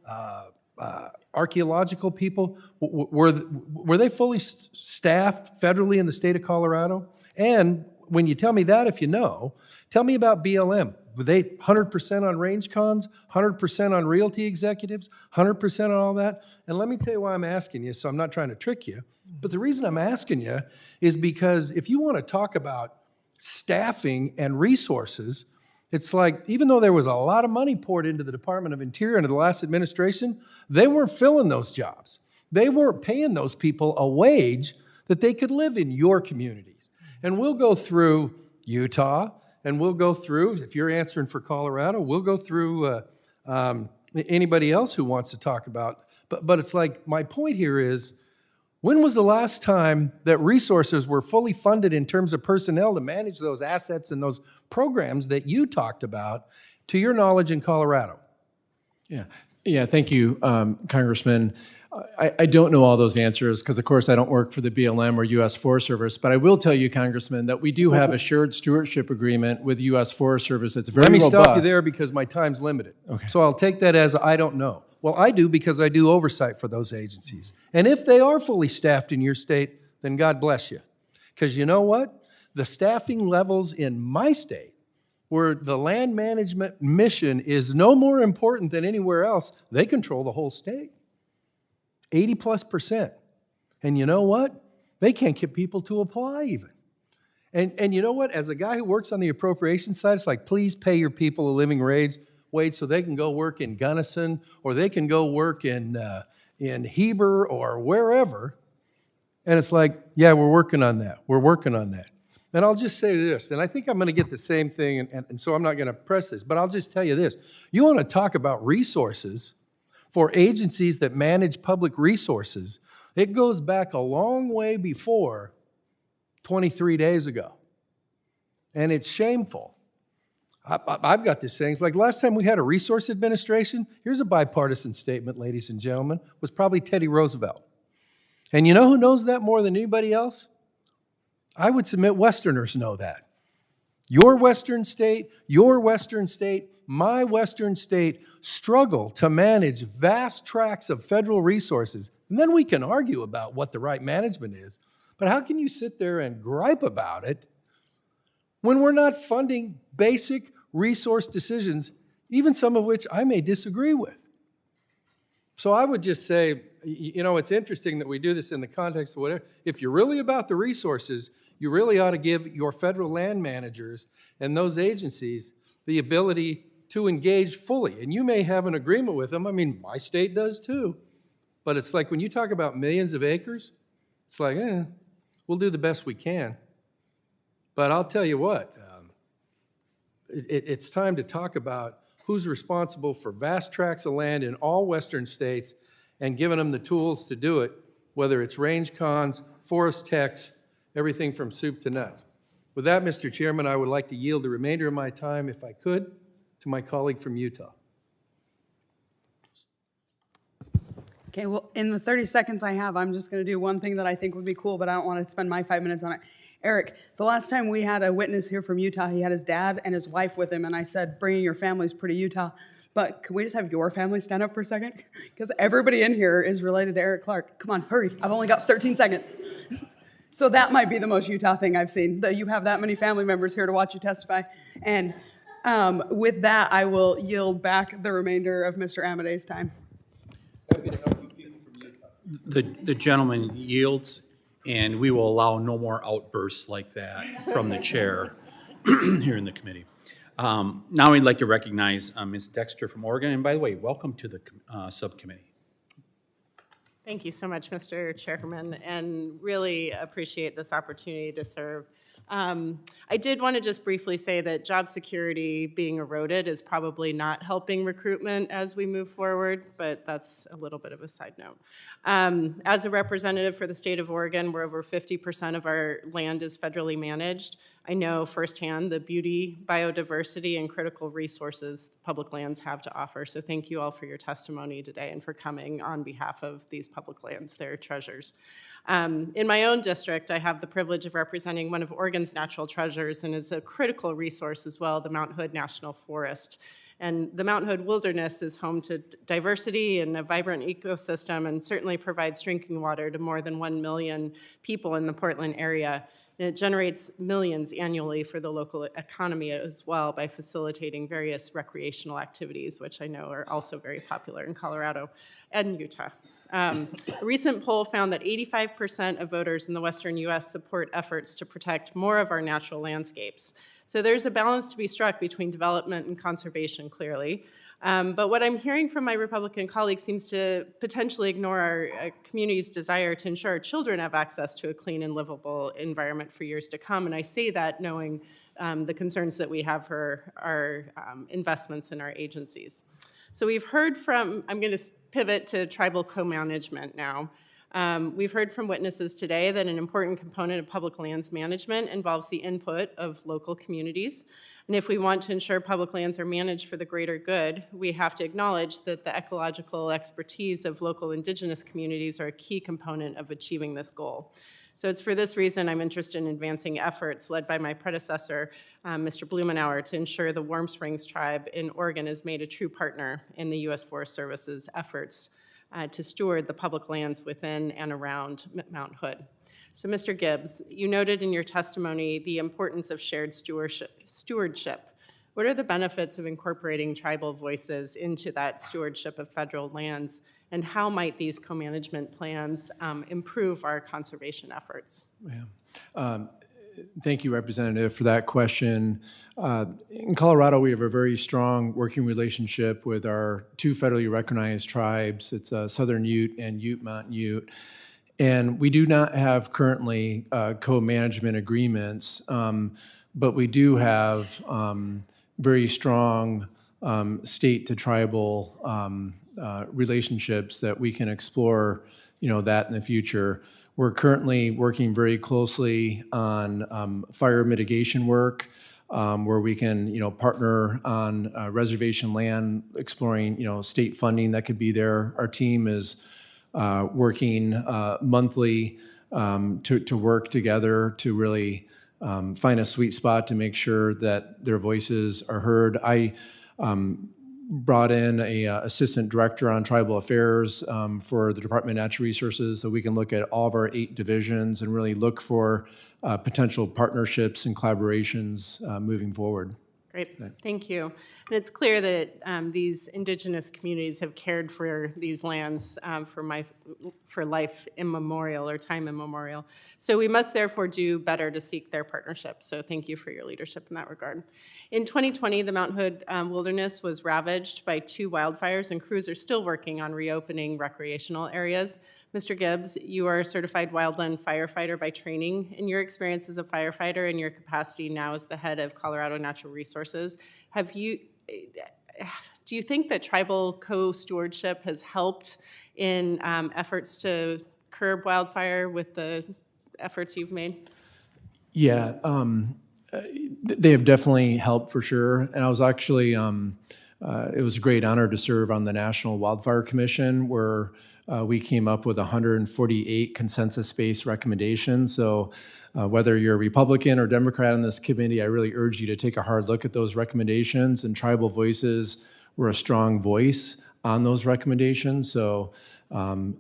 archaeological people, were they fully staffed federally in the state of Colorado? And when you tell me that, if you know, tell me about BLM. Were they 100% on range cons, 100% on realty executives, 100% on all that? And let me tell you why I'm asking you, so I'm not trying to trick you, but the reason I'm asking you is because if you want to talk about staffing and resources, it's like, even though there was a lot of money poured into the Department of Interior under the last administration, they weren't filling those jobs. They weren't paying those people a wage that they could live in your communities. And we'll go through Utah, and we'll go through, if you're answering for Colorado, we'll go through anybody else who wants to talk about. But it's like, my point here is, when was the last time that resources were fully funded in terms of personnel to manage those assets and those programs that you talked about, to your knowledge, in Colorado? Yeah, thank you, Congressman. I don't know all those answers because, of course, I don't work for the BLM or U.S. Forest Service, but I will tell you, Congressman, that we do have a shared stewardship agreement with U.S. Forest Service. It's very robust. Let me stop you there because my time's limited. Okay. So I'll take that as I don't know. Well, I do because I do oversight for those agencies. And if they are fully staffed in your state, then God bless you. Because you know what? The staffing levels in my state, where the land management mission is no more important than anywhere else, they control the whole state. 80+%. And you know what? They can't get people to apply even. And you know what? As a guy who works on the appropriations side, it's like, please pay your people a living wage so they can go work in Gunnison, or they can go work in Heber or wherever. And it's like, yeah, we're working on that. We're working on that. And I'll just say this, and I think I'm going to get the same thing, and so I'm not going to press this, but I'll just tell you this. You want to talk about resources for agencies that manage public resources, it goes back a long way before 23 days ago. And it's shameful. I've got this saying, it's like last time we had a resource administration, here's a bipartisan statement, ladies and gentlemen, was probably Teddy Roosevelt. And you know who knows that more than anybody else? I would submit Westerners know that. Your Western state, my Western state struggle to manage vast tracts of federal resources. And then we can argue about what the right management is. But how can you sit there and gripe about it when we're not funding basic resource decisions, even some of which I may disagree with? So I would just say, you know, it's interesting that we do this in the context of whatever. If you're really about the resources, you really ought to give your federal land managers and those agencies the ability to engage fully. And you may have an agreement with them. I mean, my state does too. But it's like when you talk about millions of acres, it's like, we'll do the best we can. But I'll tell you what, it's time to talk about who's responsible for vast tracts of land in all Western states and giving them the tools to do it, whether it's range cons, forest techs, everything from soup to nuts. With that, Mr. Chairman, I would like to yield the remainder of my time, if I could, to my colleague from Utah. Okay, well, in the 30 seconds I have, I'm just going to do one thing that I think would be cool, but I don't want to spend my 5 minutes on it. Eric, the last time we had a witness here from Utah, he had his dad and his wife with him, and I said, bringing your family is pretty Utah, but can we just have your family stand up for a second? Because everybody in here is related to Eric Clark. Come on, hurry. I've only got 13 seconds. So that might be the most Utah thing I've seen, that you have that many family members here to watch you testify. And with that, I will yield back the remainder of Mr. Amadei's time. The gentleman yields, and we will allow no more outbursts like that from the chair here in the committee. Now we'd like to recognize Ms. Dexter from Oregon. And by the way, welcome to the subcommittee. Thank you so much, Mr. Chairman, and really appreciate this opportunity to serve. I did want to just briefly say that job security being eroded is probably not helping recruitment as we move forward, but that's a little bit of a side note. As a representative for the state of Oregon, where over 50% of our land is federally managed, I know firsthand the beauty, biodiversity, and critical resources public lands have to offer. So thank you all for your testimony today and for coming on behalf of these public lands. They're treasures. In my own district, I have the privilege of representing one of Oregon's natural treasures, and is a critical resource as well, the Mount Hood National Forest. And the Mount Hood Wilderness is home to diversity and a vibrant ecosystem, and certainly provides drinking water to more than 1 million people in the Portland area. And it generates millions annually for the local economy as well by facilitating various recreational activities, which I know are also very popular in Colorado and Utah. A recent poll found that 85% of voters in the Western U.S. support efforts to protect more of our natural landscapes. So there's a balance to be struck between development and conservation, clearly. But what I'm hearing from my Republican colleagues seems to potentially ignore our community's desire to ensure our children have access to a clean and livable environment for years to come. And I say that knowing the concerns that we have for our investments in our agencies. So we've heard from, I'm going to pivot to tribal co-management now. We've heard from witnesses today that an important component of public lands management involves the input of local communities. And if we want to ensure public lands are managed for the greater good, we have to acknowledge that the ecological expertise of local indigenous communities are a key component of achieving this goal. So it's for this reason I'm interested in advancing efforts led by my predecessor, Mr. Blumenauer, to ensure the Warm Springs tribe in Oregon is made a true partner in the U.S. Forest Service's efforts to steward the public lands within and around Mount Hood. So Mr. Gibbs, you noted in your testimony the importance of shared stewardship. What are the benefits of incorporating tribal voices into that stewardship of federal lands, and how might these co-management plans improve our conservation efforts? Yeah. Thank you, Representative, for that question. In Colorado, we have a very strong working relationship with our two federally recognized tribes. It's Southern Ute and Ute Mountain Ute. And we do not have currently co-management agreements, but we do have very strong state to tribal relationships that we can explore, that in the future. We're currently working very closely on fire mitigation work, where we can, partner on reservation land, exploring, state funding that could be there. Our team is working monthly to work together to really find a sweet spot to make sure that their voices are heard. I brought in a assistant director on tribal affairs for the Department of Natural Resources, so we can look at all of our 8 divisions and really look for potential partnerships and collaborations moving forward. Great, thank you. And it's clear that these indigenous communities have cared for these lands for life immemorial or time immemorial. So we must therefore do better to seek their partnership. So thank you for your leadership in that regard. In 2020, the Mount Hood Wilderness was ravaged by 2 wildfires, and crews are still working on reopening recreational areas. Mr. Gibbs, you are a certified wildland firefighter by training. In your experience as a firefighter and your capacity now as the head of Colorado Natural Resources, do you think that tribal co-stewardship has helped in efforts to curb wildfire with the efforts you've made? Yeah, they have definitely helped for sure. And I was actually, it was a great honor to serve on the National Wildfire Commission, where we came up with 148 consensus-based recommendations. So whether you're a Republican or Democrat on this committee, I really urge you to take a hard look at those recommendations, and tribal voices were a strong voice on those recommendations. So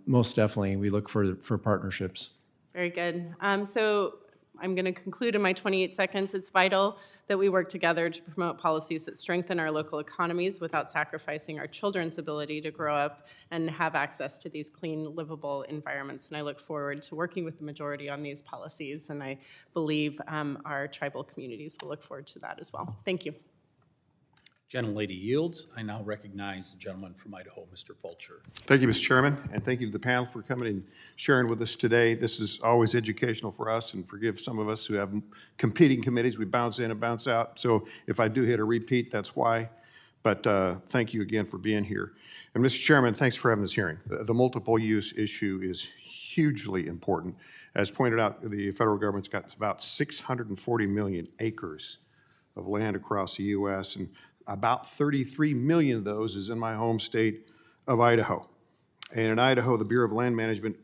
most definitely, we look for partnerships. Very good. So I'm going to conclude in my 28 seconds. It's vital that we work together to promote policies that strengthen our local economies without sacrificing our children's ability to grow up and have access to these clean, livable environments. And I look forward to working with the majority on these policies, and I believe our tribal communities will look forward to that as well. Thank you. Gentlelady yields. I now recognize the gentleman from Idaho, Mr. Fulcher. Thank you, Mr. Chairman, and thank you to the panel for coming and sharing with us today. This is always educational for us, and forgive some of us who have competing committees. We bounce in and bounce out. So if I do hit a repeat, that's why. But thank you again for being here. And Mr. Chairman, thanks for having this hearing. The multiple use issue is hugely important. As pointed out, the federal government's got about 640 million acres of land across the U.S., and about 33 million of those is in my home state of Idaho. And in Idaho, the Bureau of Land Management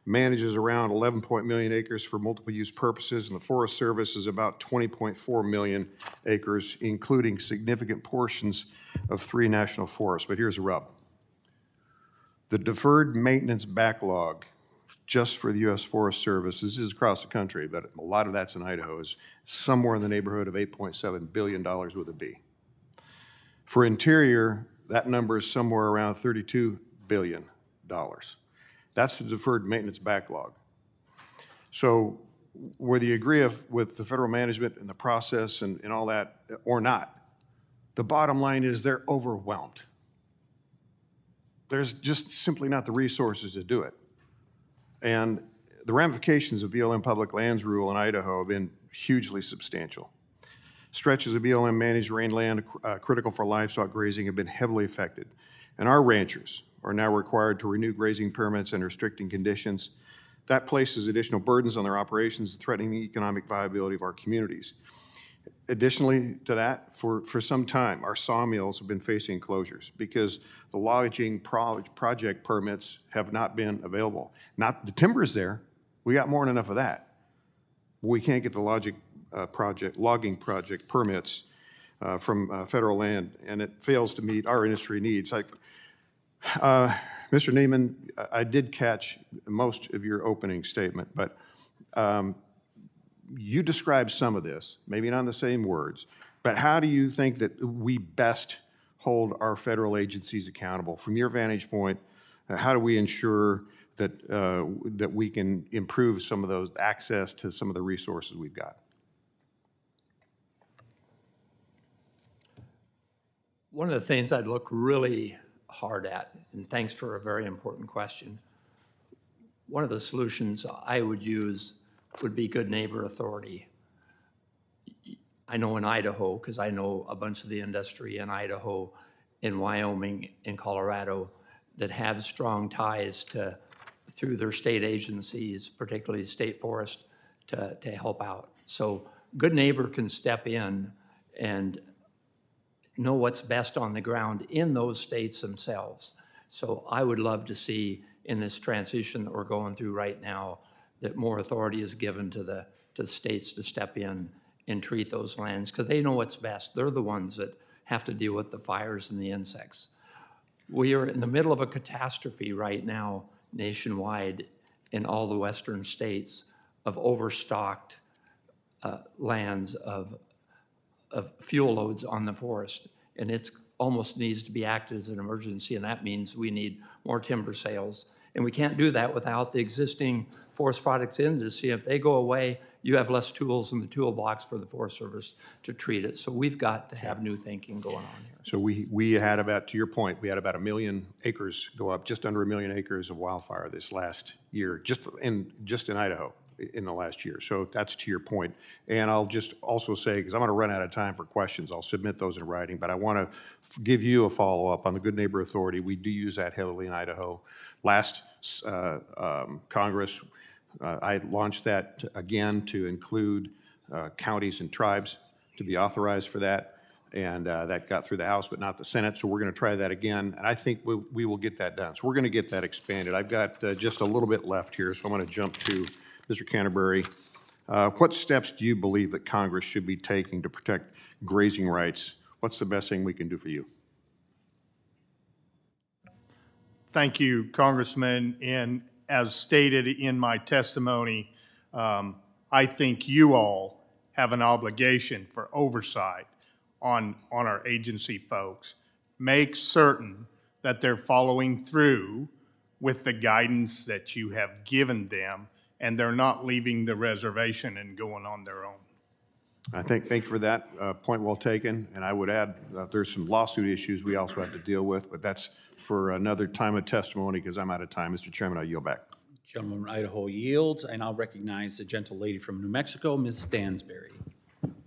manages around 11 million acres for multiple use purposes, and the Forest Service is about 20.4 million acres, including significant portions of 3 national forests. But here's the rub. The deferred maintenance backlog just for the U.S. Forest Service, this is across the country, but a lot of that's in Idaho, is somewhere in the neighborhood of $8.7 billion with a B. For Interior, that number is somewhere around $32 billion. That's the deferred maintenance backlog. So whether you agree with the federal management and the process and all that or not, the bottom line is they're overwhelmed. There's just simply not the resources to do it. And the ramifications of BLM public lands rule in Idaho have been hugely substantial. Stretches of BLM managed rangeland critical for livestock grazing have been heavily affected. And our ranchers are now required to renew grazing permits under restricting conditions. That places additional burdens on their operations, threatening the economic viability of our communities. Additionally to that, for some time, our sawmills have been facing closures because the logging project permits have not been available. Not the timber's there, we got more than enough of that. We can't get the logging project permits from federal land, and it fails to meet our industry needs. Mr. Neiman, I did catch most of your opening statement, but you described some of this, maybe not in the same words, but how do you think that we best hold our federal agencies accountable? From your vantage point, how do we ensure that, that we can improve some of those access to some of the resources we've got? One of the things I'd look really hard at, and thanks for a very important question, one of the solutions I would use would be good neighbor authority. I know in Idaho, because I know a bunch of the industry in Idaho, in Wyoming, in Colorado, that have strong ties to, through their state agencies, particularly state forest, to help out. So good neighbor can step in and know what's best on the ground in those states themselves. So I would love to see in this transition that we're going through right now, that more authority is given to the states to step in and treat those lands, because they know what's best. They're the ones that have to deal with the fires and the insects. We are in the middle of a catastrophe right now nationwide in all the western states of overstocked lands of fuel loads on the forest, and it's almost needs to be acted as an emergency, and that means we need more timber sales. And we can't do that without the existing forest products industry. If they go away, you have less tools in the toolbox for the Forest Service to treat it. So we've got to have new thinking going on here. So we had about, to your point, we had about 1 million acres go up, just under 1 million acres of wildfire this last year, just in Idaho in the last year. So that's to your point. And I'll just also say, because I'm going to run out of time for questions, I'll submit those in writing, but I want to give you a follow-up on the Good Neighbor Authority. We do use that heavily in Idaho. Last Congress, I launched that again to include counties and tribes to be authorized for that. And that got through the House, but not the Senate. So we're going to try that again. And I think we will get that done. So we're going to get that expanded. I've got just a little bit left here, so I'm going to jump to Mr. Canterbury. What steps do you believe that Congress should be taking to protect grazing rights? What's the best thing we can do for you? Thank you, Congressman. And as stated in my testimony, I think you all have an obligation for oversight on our agency folks. Make certain that they're following through with the guidance that you have given them, and they're not leaving the reservation and going on their own. Thank you for that. Point well taken. And I would add there's some lawsuit issues we also have to deal with, but that's for another time of testimony because I'm out of time. Mr. Chairman, I yield back. Gentleman from Idaho yields, and I'll recognize the gentle lady from New Mexico, Ms. Stansberry.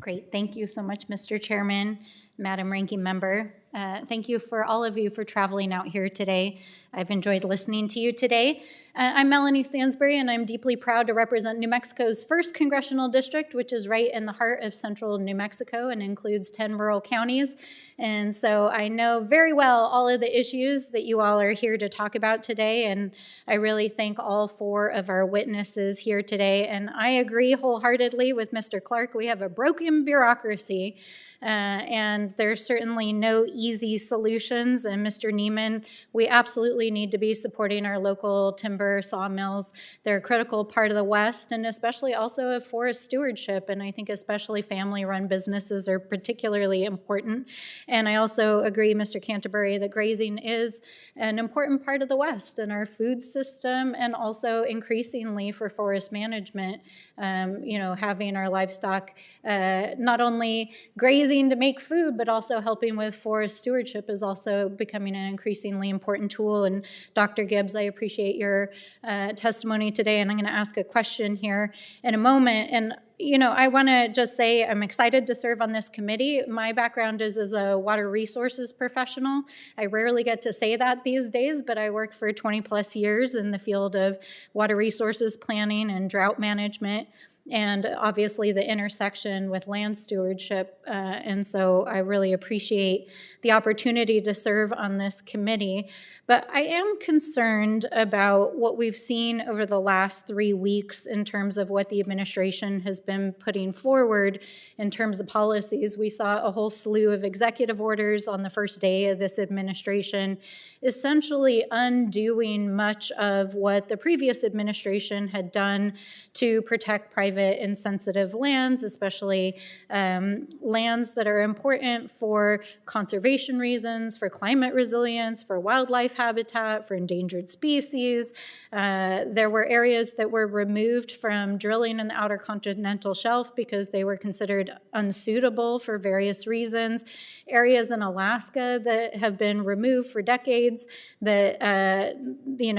Great. Thank you so much, Mr. Chairman, Madam Ranking Member. Thank you for all of you for traveling out here today. I've enjoyed listening to you today. I'm Melanie Stansbury, and I'm deeply proud to represent New Mexico's 1st Congressional District, which is right in the heart of central New Mexico and includes 10 rural counties. And so I know very well all of the issues that you all are here to talk about today, and I really thank all 4 of our witnesses here today. And I agree wholeheartedly with Mr. Clark. We have a broken bureaucracy. And there's certainly no easy solutions. And Mr. Neiman, we absolutely need to be supporting our local timber sawmills. They're a critical part of the West, and especially also of forest stewardship. And I think especially family-run businesses are particularly important. And I also agree, Mr. Canterbury, that grazing is an important part of the West and our food system, and also increasingly for forest management. Having our livestock not only grazing to make food, but also helping with forest stewardship is also becoming an increasingly important tool. And Dr. Gibbs, I appreciate your testimony today, and I'm going to ask a question here in a moment. And I want to just say I'm excited to serve on this committee. My background is as a water resources professional. I rarely get to say that these days, but I work for 20 plus years in the field of water resources planning and drought management, and obviously the intersection with land stewardship. And so I really appreciate the opportunity to serve on this committee. But I am concerned about what we've seen over the last 3 weeks in terms of what the administration has been putting forward in terms of policies. We saw a whole slew of executive orders on the first day of this administration, essentially undoing much of what the previous administration had done to protect private and sensitive lands, especially lands that are important for conservation reasons, for climate resilience, for wildlife habitat, for endangered species. There were areas that were removed from drilling in the outer continental shelf because they were considered unsuitable for various reasons. Areas in Alaska that have been removed for decades that,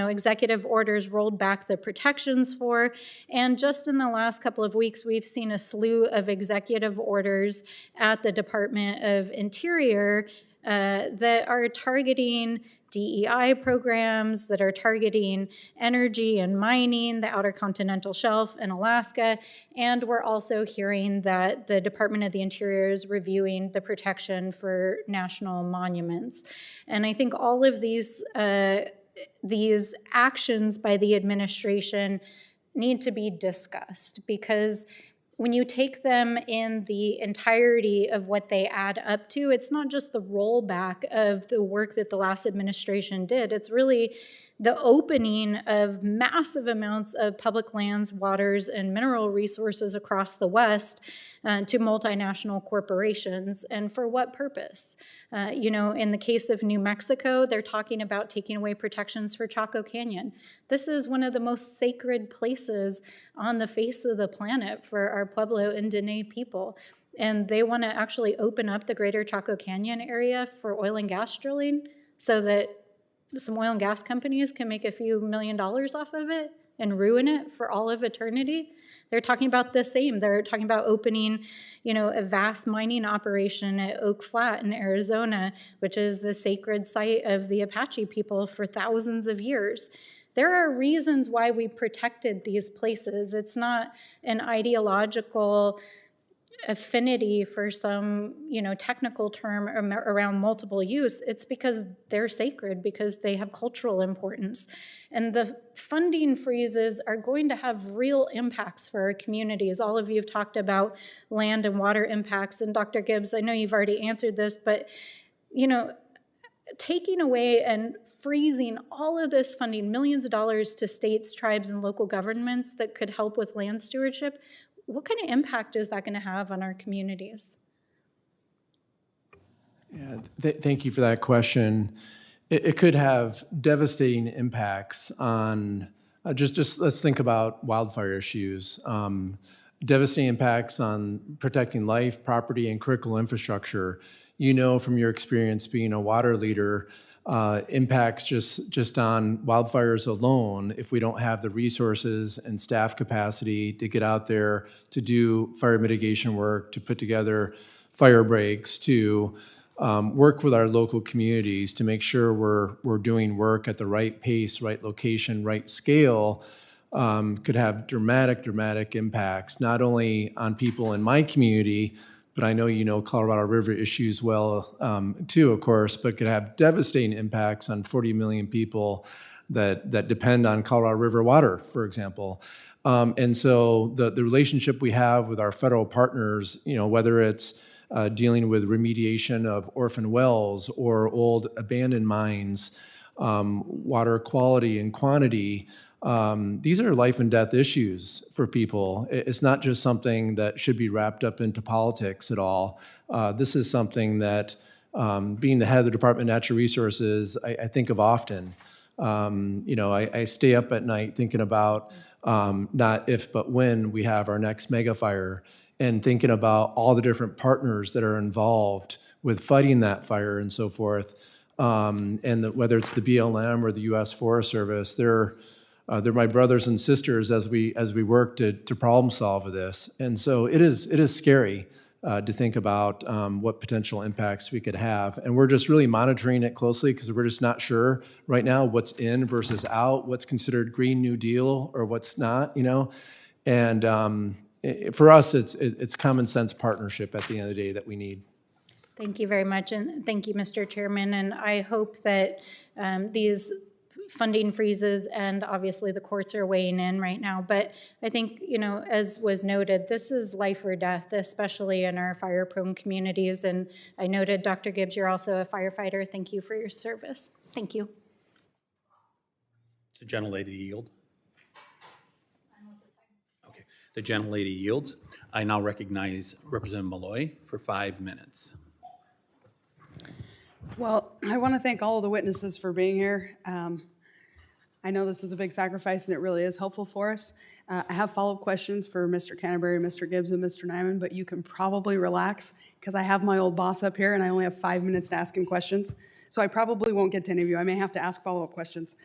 executive orders rolled back the protections for. And just in the last couple of weeks, we've seen a slew of executive orders at the Department of Interior that are targeting DEI programs, that are targeting energy and mining, the outer continental shelf in Alaska. And we're also hearing that the Department of the Interior is reviewing the protection for national monuments. And I think all of these actions by the administration need to be discussed, because when you take them in the entirety of what they add up to, it's not just the rollback of the work that the last administration did. It's really the opening of massive amounts of public lands, waters, and mineral resources across the West to multinational corporations. And for what purpose? In the case of New Mexico, they're talking about taking away protections for Chaco Canyon. This is one of the most sacred places on the face of the planet for our Pueblo and Dene people. And they want to actually open up the greater Chaco Canyon area for oil and gas drilling so that some oil and gas companies can make a few $1 million off of it and ruin it for all of eternity. They're talking about the same. They're talking about opening, a vast mining operation at Oak Flat in Arizona, which is the sacred site of the Apache people for thousands of years. There are reasons why we protected these places. It's not an ideological affinity for some, technical term around multiple use. It's because they're sacred, because they have cultural importance. And the funding freezes are going to have real impacts for our communities. All of you have talked about land and water impacts. And Dr. Gibbs, I know you've already answered this, but, taking away and freezing all of this funding, millions of dollars to states, tribes, and local governments that could help with land stewardship, what kind of impact is that going to have on our communities? Yeah, thank you for that question. It could have devastating impacts on, just let's think about wildfire issues. Devastating impacts on protecting life, property, and critical infrastructure. From your experience being a water leader, impacts just on wildfires alone, if we don't have the resources and staff capacity to get out there to do fire mitigation work, to put together fire breaks, to work with our local communities to make sure we're doing work at the right pace, right location, right scale, could have dramatic impacts, not only on people in my community, but I know you know Colorado River issues well, too, of course, but could have devastating impacts on 40 million people that depend on Colorado River water, for example. And so the relationship we have with our federal partners, whether it's dealing with remediation of orphan wells or old abandoned mines, water quality and quantity, these are life and death issues for people. It's not just something that should be wrapped up into politics at all. This is something that, being the head of the Department of Natural Resources, I think of often. I stay up at night thinking about not if but when we have our next mega fire, and thinking about all the different partners that are involved with fighting that fire and so forth. Whether it's the BLM or the U.S. Forest Service, they're my brothers and sisters as we work to problem solve with this. And so it is scary to think about what potential impacts we could have. And we're just really monitoring it closely because we're just not sure right now what's in versus out, what's considered Green New Deal or what's not, And for us, it's common sense partnership at the end of the day that we need. Thank you very much, and thank you, Mr. Chairman. And I hope that these funding freezes, and obviously the courts are weighing in right now, but I think, as was noted, this is life or death, especially in our fire-prone communities. And I noted, Dr. Gibbs, you're also a firefighter. Thank you for your service. Thank you. Does the gentlelady yield? Okay, the gentlelady yields. I now recognize Representative Malloy for 5 minutes. Well, I want to thank all of the witnesses for being here. I know this is a big sacrifice, and it really is helpful for us. I have follow-up questions for Mr. Canterbury, Mr. Gibbs, and Mr. Neiman, but you can probably relax because I have my old boss up here, and I only have 5 minutes to ask him questions. So I probably won't get to any of you. I may have to ask follow-up questions.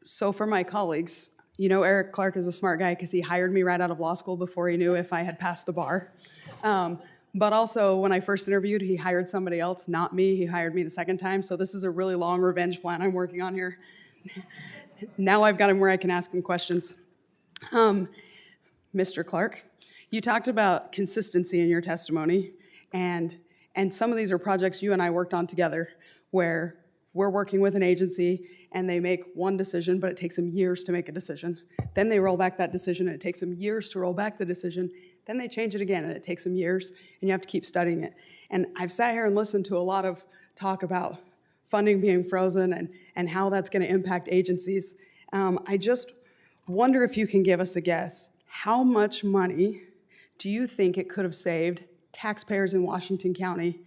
So for my colleagues, Eric Clark is a smart guy because he hired me right out of law school before he knew if I had passed the bar. But also, when I first interviewed, he hired somebody else, not me. He hired me the second time. So this is a really long revenge plan I'm working on here. Now I've got him where I can ask him questions. Mr. Clark, you talked about consistency in your testimony, and some of these are projects you and I worked on together where we're working with an agency and they make one decision, but it takes them years to make a decision. Then they roll back that decision and it takes them years to roll back the decision. Then they change it again and it takes them years, and you have to keep studying it. And I've sat here and listened to a lot of talk about funding being frozen and how that's going to impact agencies. I just wonder if you can give us a guess. How much money do you think it could have saved taxpayers in Washington County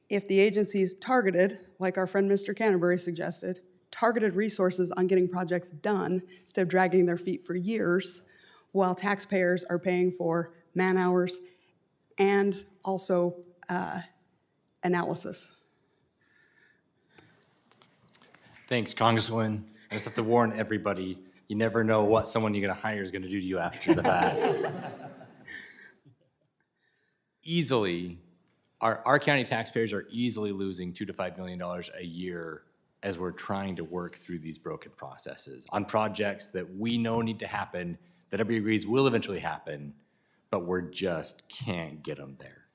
if the agencies targeted, like our friend Mr. Canterbury suggested, targeted resources on getting projects done instead of dragging their feet for years while taxpayers are paying for man hours and also analysis? Thanks, Congresswoman. I just have to warn everybody, you never know what someone you're going to hire is going to do to you after the fact. Easily, our county taxpayers are easily losing $2 to $5 million a year as we're trying to work through these broken processes on projects that we know need to happen, that everybody agrees will eventually happen, but we just can't get them there.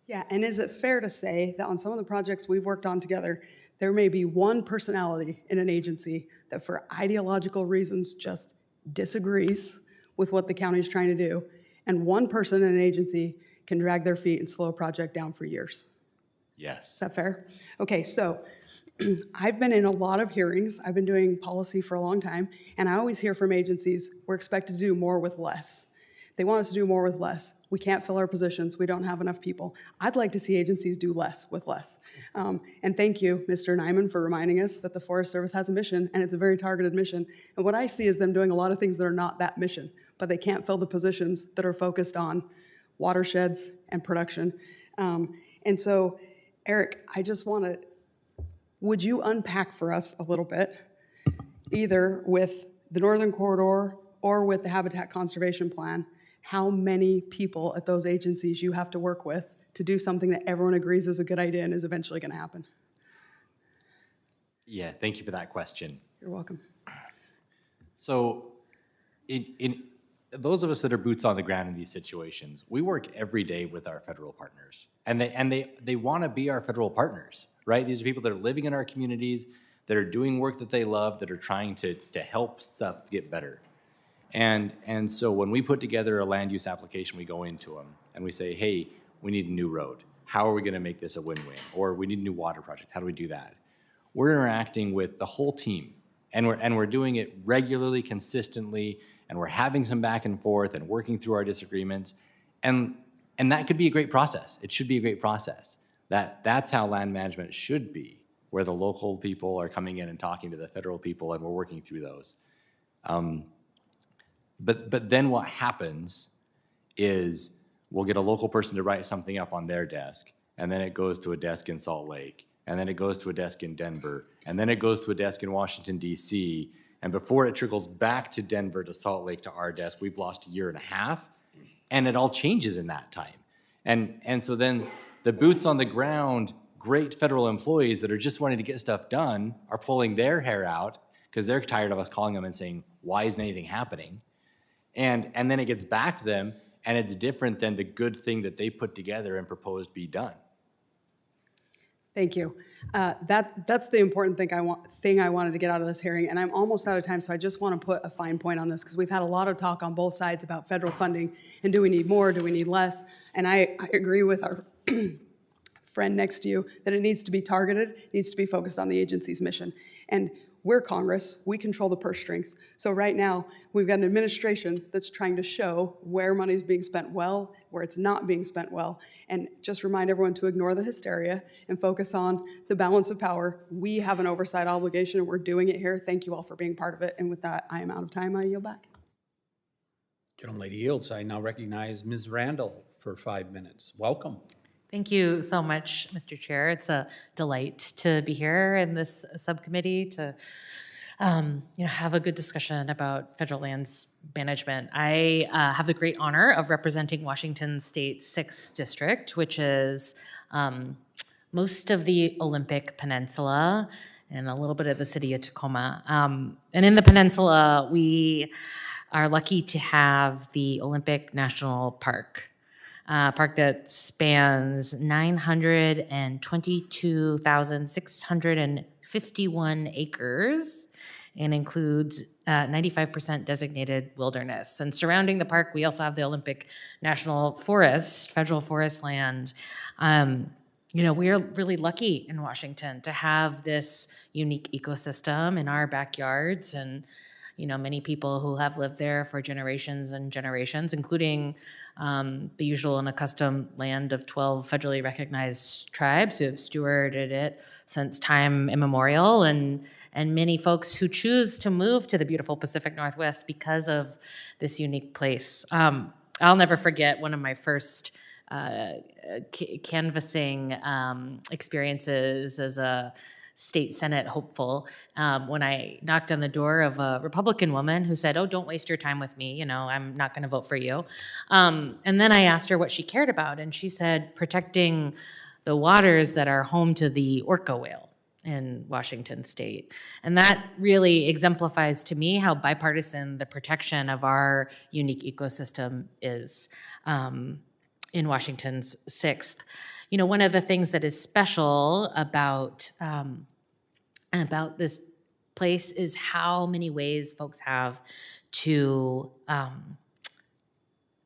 Yeah, and is it fair to say that on some of the projects we've worked on together, there may be one personality in an agency that for ideological reasons just disagrees with what the county is trying to do, and one person in an agency can drag their feet and slow a project down for years? Yes. Is that fair? Okay, so I've been in a lot of hearings. I've been doing policy for a long time, and I always hear from agencies, we're expected to do more with less. They want us to do more with less. We can't fill our positions. We don't have enough people. I'd like to see agencies do less with less. And thank you, Mr. Neiman, for reminding us that the Forest Service has a mission, and it's a very targeted mission. And what I see is them doing a lot of things that are not that mission, but they can't fill the positions that are focused on watersheds and production. And so, Eric, I just want to, would you unpack for us a little bit, either with the Northern Corridor or with the Habitat Conservation Plan, how many people at those agencies you have to work with to do something that everyone agrees is a good idea and is eventually going to happen? Yeah, thank you for that question. You're welcome. So in those of us that are boots on the ground in these situations, we work every day with our federal partners, and they want to be our federal partners, right? These are people that are living in our communities, that are doing work that they love, that are trying to help stuff get better. And so when we put together a land use application, we go into them and we say, hey, we need a new road. How are we going to make this a win-win? Or we need a new water project. How do we do that? We're interacting with the whole team, and we're doing it regularly, consistently, and we're having some back and forth and working through our disagreements, and that could be a great process. It should be a great process. That's how land management should be, where the local people are coming in and talking to the federal people, and we're working through those. But then what happens is we'll get a local person to write something up on their desk, and then it goes to a desk in Salt Lake, and then it goes to a desk in Denver, and then it goes to a desk in Washington, D.C., and before it trickles back to Denver, to Salt Lake, to our desk, we've lost a year and a half, and it all changes in that time. And so then the boots on the ground, great federal employees that are just wanting to get stuff done are pulling their hair out because they're tired of us calling them and saying, why isn't anything happening? And then it gets back to them, and it's different than the good thing that they put together and proposed be done. Thank you. That's the important thing I wanted to get out of this hearing, and I'm almost out of time, so I just want to put a fine point on this because we've had a lot of talk on both sides about federal funding and do we need more, do we need less, and I agree with our friend next to you that it needs to be targeted, it needs to be focused on the agency's mission. And we're Congress, we control the purse strings. So right now, we've got an administration that's trying to show where money's being spent well, where it's not being spent well, and just remind everyone to ignore the hysteria and focus on the balance of power. We have an oversight obligation, and we're doing it here. Thank you all for being part of it. And with that, I am out of time. I yield back. Gentlelady yields. I now recognize Ms. Randall for 5 minutes. Welcome. Thank you so much, Mr. Chair. It's a delight to be here in this subcommittee to have a good discussion about federal lands management. I have the great honor of representing Washington State's 6th District, which is most of the Olympic Peninsula and a little bit of the city of Tacoma. And in the peninsula, we are lucky to have the Olympic National Park. Park that spans 922,651 acres and includes 95% designated wilderness. And surrounding the park, we also have the Olympic National Forest, federal forest land. We are really lucky in Washington to have this unique ecosystem in our backyards, and many people who have lived there for generations and generations, including the usual and accustomed land of 12 federally recognized tribes who have stewarded it since time immemorial, and many folks who choose to move to the beautiful Pacific Northwest because of this unique place. I'll never forget one of my first canvassing experiences as a state Senate hopeful when I knocked on the door of a Republican woman who said, "Oh, don't waste your time with me. I'm not going to vote for you." And then I asked her what she cared about, and she said protecting the waters that are home to the orca whale in Washington State. And that really exemplifies to me how bipartisan the protection of our unique ecosystem is in Washington's 6th. One of the things that is special about this place is how many ways folks have to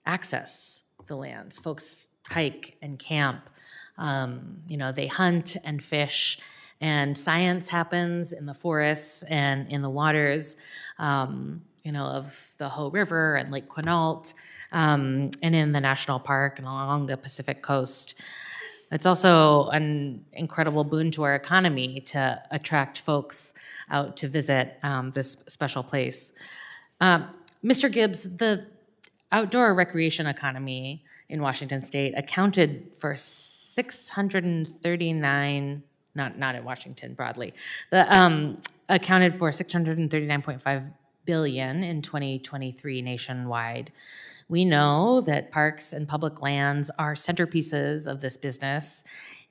access the lands. Folks hike and camp. They hunt and fish, and science happens in the forests and in the waters, of the Hoh River and Lake Quinault, and in the national park and along the Pacific coast. It's also an incredible boon to our economy to attract folks out to visit this special place. Mr. Gibbs, the outdoor recreation economy in Washington State accounted for 639, not in Washington broadly, accounted for $639.5 billion in 2023 nationwide, We know that parks and public lands are centerpieces of this business,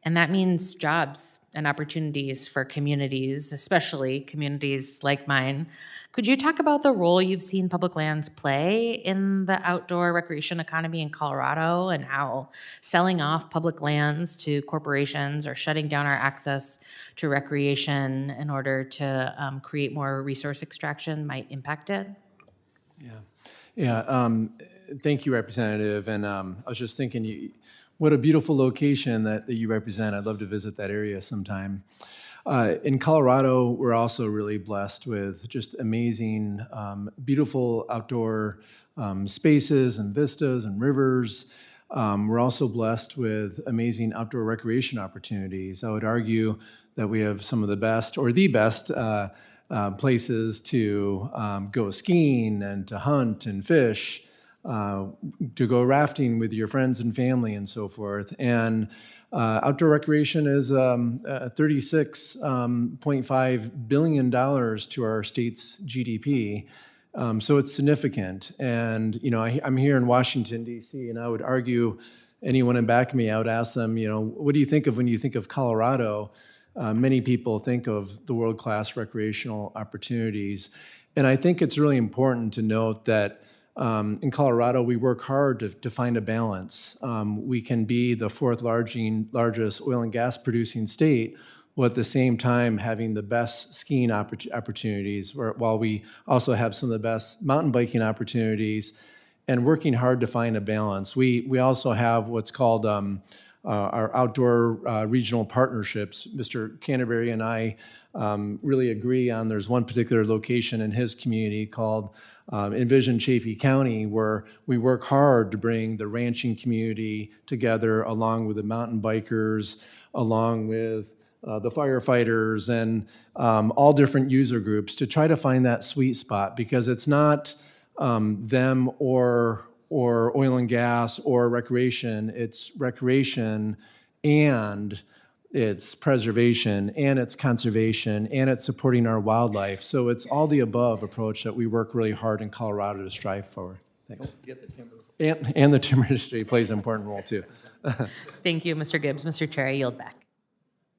and that means jobs and opportunities for communities, especially communities like mine. Could you talk about the role you've seen public lands play in the outdoor recreation economy in Colorado and how selling off public lands to corporations or shutting down our access to recreation in order to create more resource extraction might impact it? Thank you, Representative. And I was just thinking, what a beautiful location that you represent. I'd love to visit that area sometime. In Colorado, we're also really blessed with just amazing, beautiful outdoor spaces and vistas and rivers. We're also blessed with amazing outdoor recreation opportunities. I would argue that we have some of the best, or the best, places to go skiing and to hunt and fish, to go rafting with your friends and family and so forth. And outdoor recreation is $36.5 billion to our state's GDP. So it's significant. And, I'm here in Washington, D.C., and I would argue anyone in back of me, I would ask them, what do you think of when you think of Colorado? Many people think of the world-class recreational opportunities. And I think it's really important to note that in Colorado, we work hard to find a balance. We can be the fourth largest oil and gas producing state, while at the same time having the best skiing opportunities, while we also have some of the best mountain biking opportunities, and working hard to find a balance. We also have what's called our outdoor regional partnerships. Mr. Canterbury and I really agree on, there's one particular location in his community called Envision Chaffee County, where we work hard to bring the ranching community together, along with the mountain bikers, along with the firefighters, and all different user groups, to try to find that sweet spot, because it's not them or oil and gas or recreation. It's recreation, and it's preservation, and it's conservation, and it's supporting our wildlife. So it's all the above approach that we work really hard in Colorado to strive for. Thanks. Don't forget the timber. And the timber industry plays an important role too. Thank you, Mr. Gibbs. Mr. Chair, I yield back.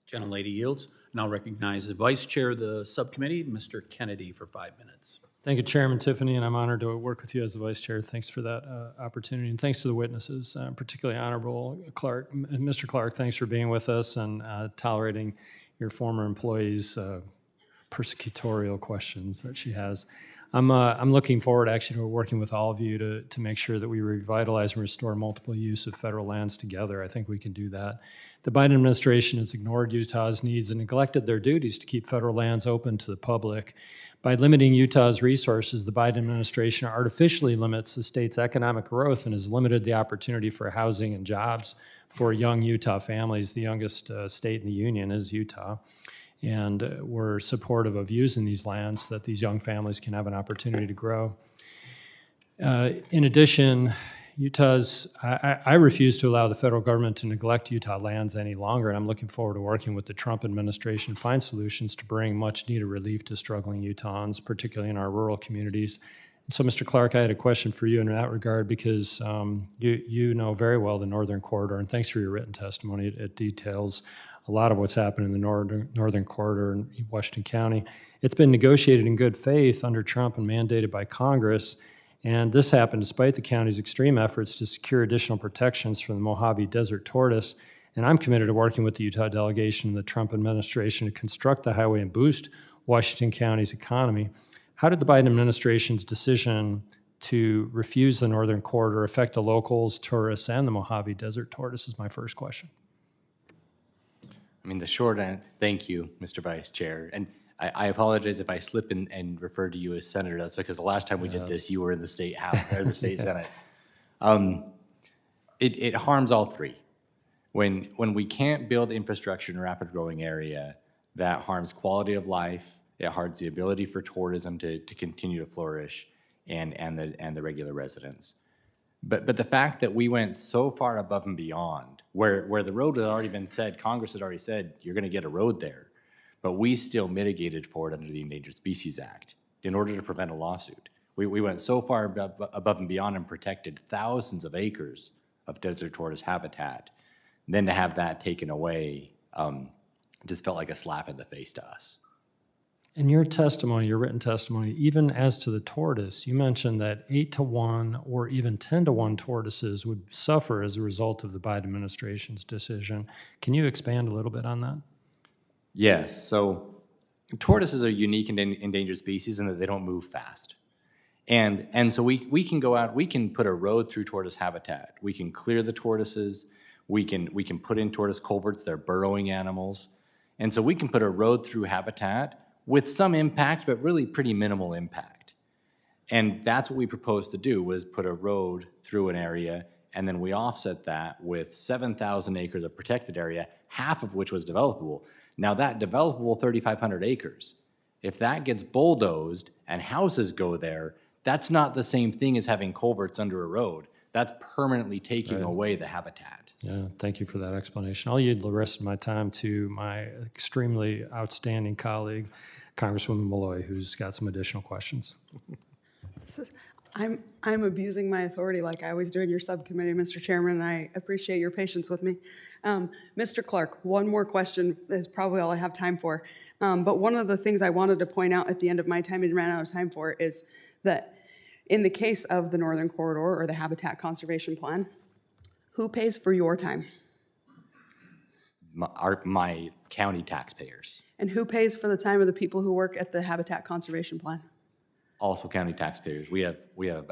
Gentlelady yields. Now recognize the Vice Chair of the subcommittee, Mr. Kennedy, for 5 minutes. Thank you, Chairman Tiffany, and I'm honored to work with you as the Vice Chair. Thanks for that opportunity, and thanks to the witnesses, particularly Honorable Clark. And Mr. Clark, thanks for being with us and tolerating your former employee's persecutorial questions that she has. I'm looking forward, actually, to working with all of you to make sure that we revitalize and restore multiple use of federal lands together. I think we can do that. The Biden administration has ignored Utah's needs and neglected their duties to keep federal lands open to the public. By limiting Utah's resources, the Biden administration artificially limits the state's economic growth and has limited the opportunity for housing and jobs for young Utah families. The youngest state in the union is Utah. And we're supportive of using these lands so that these young families can have an opportunity to grow. In addition, I refuse to allow the federal government to neglect Utah lands any longer, and I'm looking forward to working with the Trump administration to find solutions to bring much needed relief to struggling Utahns, particularly in our rural communities. And so, Mr. Clark, I had a question for you in that regard, because you know very well the Northern Corridor, and thanks for your written testimony. It details a lot of what's happened in the Northern Corridor in Washington County. It's been negotiated in good faith under Trump and mandated by Congress. And this happened despite the county's extreme efforts to secure additional protections from the Mojave Desert tortoise. And I'm committed to working with the Utah delegation and the Trump administration to construct the highway and boost Washington County's economy. How did the Biden administration's decision to refuse the Northern Corridor affect the locals, tourists, and the Mojave Desert tortoise is my first question. I mean, the short answer, thank you, Mr. Vice Chair. And I apologize if I slip and refer to you as Senator. That's because the last time we did this, you were in the State House or the State Senate. It harms all three. When we can't build infrastructure in a rapid growing area, that harms quality of life. It harms the ability for tourism to continue to flourish, and the regular residents. But the fact that we went so far above and beyond, where the road had already been said, Congress had already said, you're going to get a road there, but we still mitigated for it under the Endangered Species Act in order to prevent a lawsuit. We went so far above and beyond and protected thousands of acres of desert tortoise habitat. Then to have that taken away just felt like a slap in the face to us. In your testimony, your written testimony, even as to the tortoise, you mentioned that 8-to-1 or even 10-to-1 tortoises would suffer as a result of the Biden administration's decision. Can you expand a little bit on that? Yes, so tortoises are unique and endangered species in that they don't move fast. And so we can go out, we can put a road through tortoise habitat. We can clear the tortoises. We can put in tortoise culverts. They're burrowing animals. And so we can put a road through habitat with some impact, but really pretty minimal impact. And that's what we proposed to do, was put a road through an area, and then we offset that with 7,000 acres of protected area, half of which was developable. Now that developable 3,500 acres, if that gets bulldozed and houses go there, that's not the same thing as having culverts under a road. That's permanently taking away the habitat. Yeah, thank you for that explanation. I'll yield the rest of my time to my extremely outstanding colleague, Congresswoman Malloy, who's got some additional questions. I'm abusing my authority like I always do in your subcommittee, Mr. Chairman, and I appreciate your patience with me. Mr. Clark, one more question is probably all I have time for. But one of the things I wanted to point out at the end of my time and ran out of time for is that in the case of the Northern Corridor or the Habitat Conservation Plan, who pays for your time? My county taxpayers. And who pays for the time of the people who work at the Habitat Conservation Plan? Also county taxpayers. We have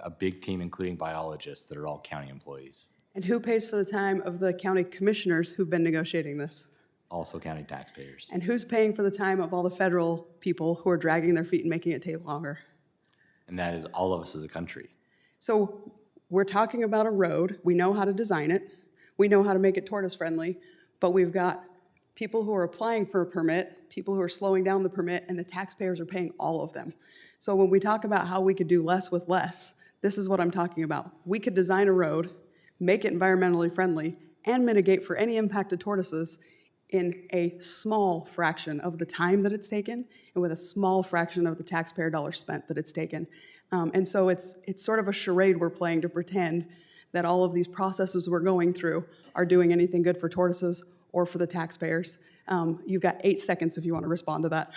a big team, including biologists, that are all county employees. And who pays for the time of the county commissioners who've been negotiating this? Also county taxpayers. And who's paying for the time of all the federal people who are dragging their feet and making it take longer? And that is all of us as a country. So we're talking about a road. We know how to design it. We know how to make it tortoise friendly, but we've got people who are applying for a permit, people who are slowing down the permit, and the taxpayers are paying all of them. So when we talk about how we could do less with less, this is what I'm talking about. We could design a road, make it environmentally friendly, and mitigate for any impact to tortoises in a small fraction of the time that it's taken and with a small fraction of the taxpayer dollars spent that it's taken. And so it's sort of a charade we're playing to pretend that all of these processes we're going through are doing anything good for tortoises or for the taxpayers. You've got 8 seconds if you want to respond to that.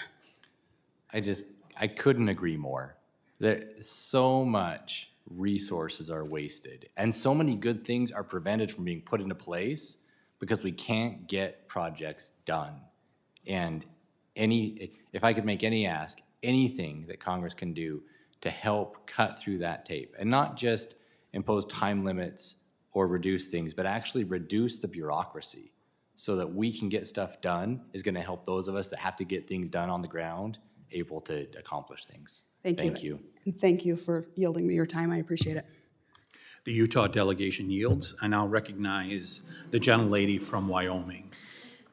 I couldn't agree more. So much resources are wasted and so many good things are prevented from being put into place because we can't get projects done. And if I could make any ask, anything that Congress can do to help cut through that tape and not just impose time limits or reduce things, but actually reduce the bureaucracy so that we can get stuff done is going to help those of us that have to get things done on the ground able to accomplish things. Thank you. And thank you for yielding me your time. I appreciate it. The Utah delegation yields. I now recognize the gentlelady from Wyoming.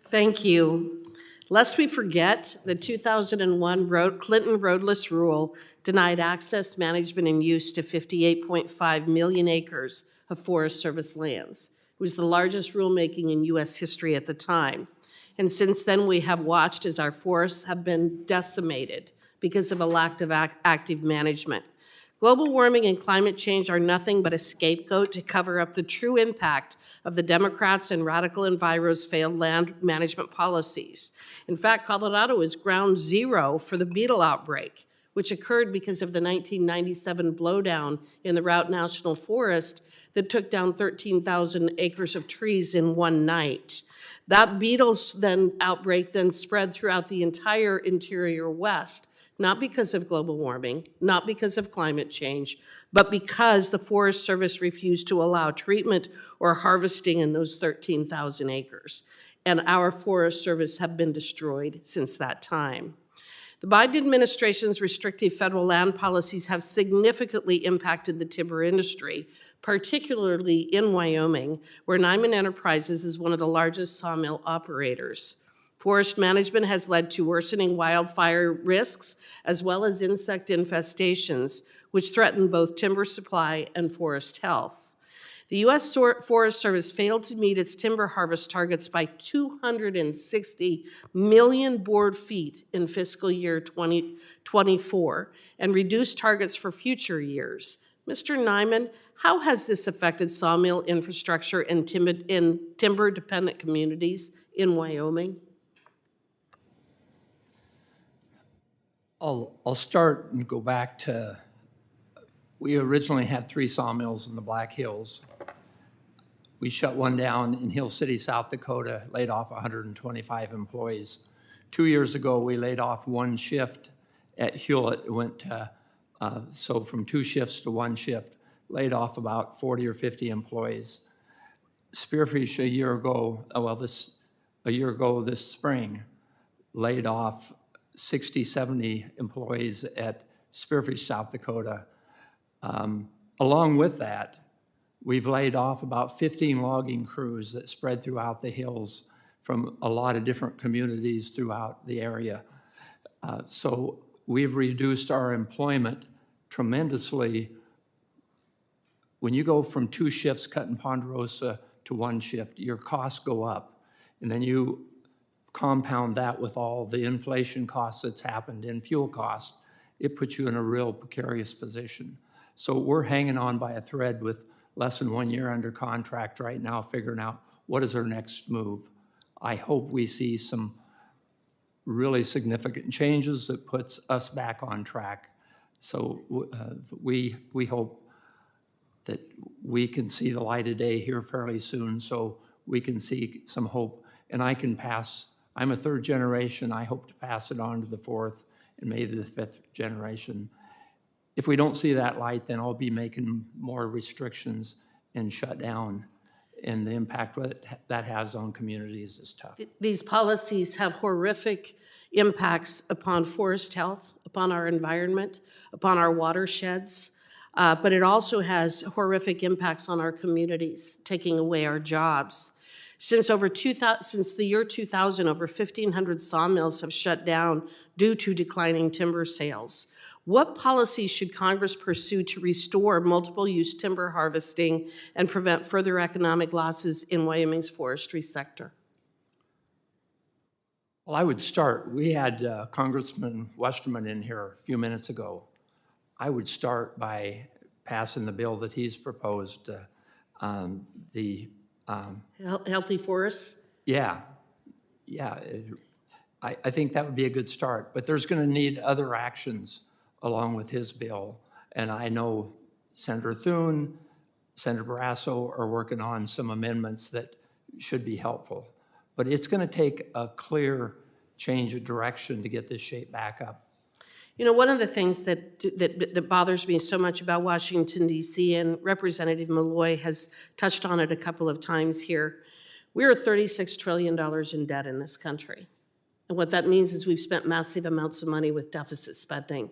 Thank you. Lest we forget, the 2001 Clinton roadless rule denied access, management, and use to 58.5 million acres of Forest Service lands. It was the largest rulemaking in U.S. history at the time. And since then, we have watched as our forests have been decimated because of a lack of active management. Global warming and climate change are nothing but a scapegoat to cover up the true impact of the Democrats and radical enviros' failed land management policies. In fact, Colorado is ground zero for the beetle outbreak, which occurred because of the 1997 blowdown in the Route National Forest that took down 13,000 acres of trees in one night. That beetle outbreak then spread throughout the entire interior West, not because of global warming, not because of climate change, but because the Forest Service refused to allow treatment or harvesting in those 13,000 acres. And our Forest Service have been destroyed since that time. The Biden administration's restrictive federal land policies have significantly impacted the timber industry, particularly in Wyoming, where Neiman Enterprises is one of the largest sawmill operators. Forest management has led to worsening wildfire risks as well as insect infestations, which threaten both timber supply and forest health. The U.S. Forest Service failed to meet its timber harvest targets by 260 million board feet in fiscal year 2024 and reduced targets for future years. Mr. Neiman, how has this affected sawmill infrastructure in timber-dependent communities in Wyoming? I'll start and go back to, we originally had 3 sawmills in the Black Hills. We shut one down in Hill City, South Dakota, laid off 125 employees. 2 years ago, we laid off 1 shift at Hewlett. It went to, so from 2 shifts to 1 shift, laid off about 40 or 50 employees. Spearfish a year ago this spring, laid off 60, 70 employees at Spearfish, South Dakota. Along with that, we've laid off about 15 logging crews that spread throughout the hills from a lot of different communities throughout the area. So we've reduced our employment tremendously. When you go from 2 shifts cut in Ponderosa to 1 shift, your costs go up. And then you compound that with all the inflation costs that's happened in fuel costs, it puts you in a real precarious position. So we're hanging on by a thread with less than 1 year under contract right now, figuring out what is our next move. I hope we see some really significant changes that puts us back on track. So we hope that we can see the light of day here fairly soon, so we can see some hope. And I can pass, I'm a 3rd generation, I hope to pass it on to the 4th and maybe the 5th generation. If we don't see that light, then I'll be making more restrictions and shut down. And the impact that has on communities is tough. These policies have horrific impacts upon forest health, upon our environment, upon our watersheds, but it also has horrific impacts on our communities, taking away our jobs. Since the year 2000, over 1,500 sawmills have shut down due to declining timber sales. What policies should Congress pursue to restore multiple-use timber harvesting and prevent further economic losses in Wyoming's forestry sector? Well, I would start. We had Congressman Westerman in here a few minutes ago. I would start by passing the bill that he's proposed, Healthy forests? Yeah. I think that would be a good start, but there's going to need other actions along with his bill. And I know Senator Thune, Senator Barrasso are working on some amendments that should be helpful. But it's going to take a clear change of direction to get this shape back up. You know, one of the things that bothers me so much about Washington, D.C., and Representative Malloy has touched on it a couple of times here, we're $36 trillion in debt in this country. And what that means is we've spent massive amounts of money with deficit spending.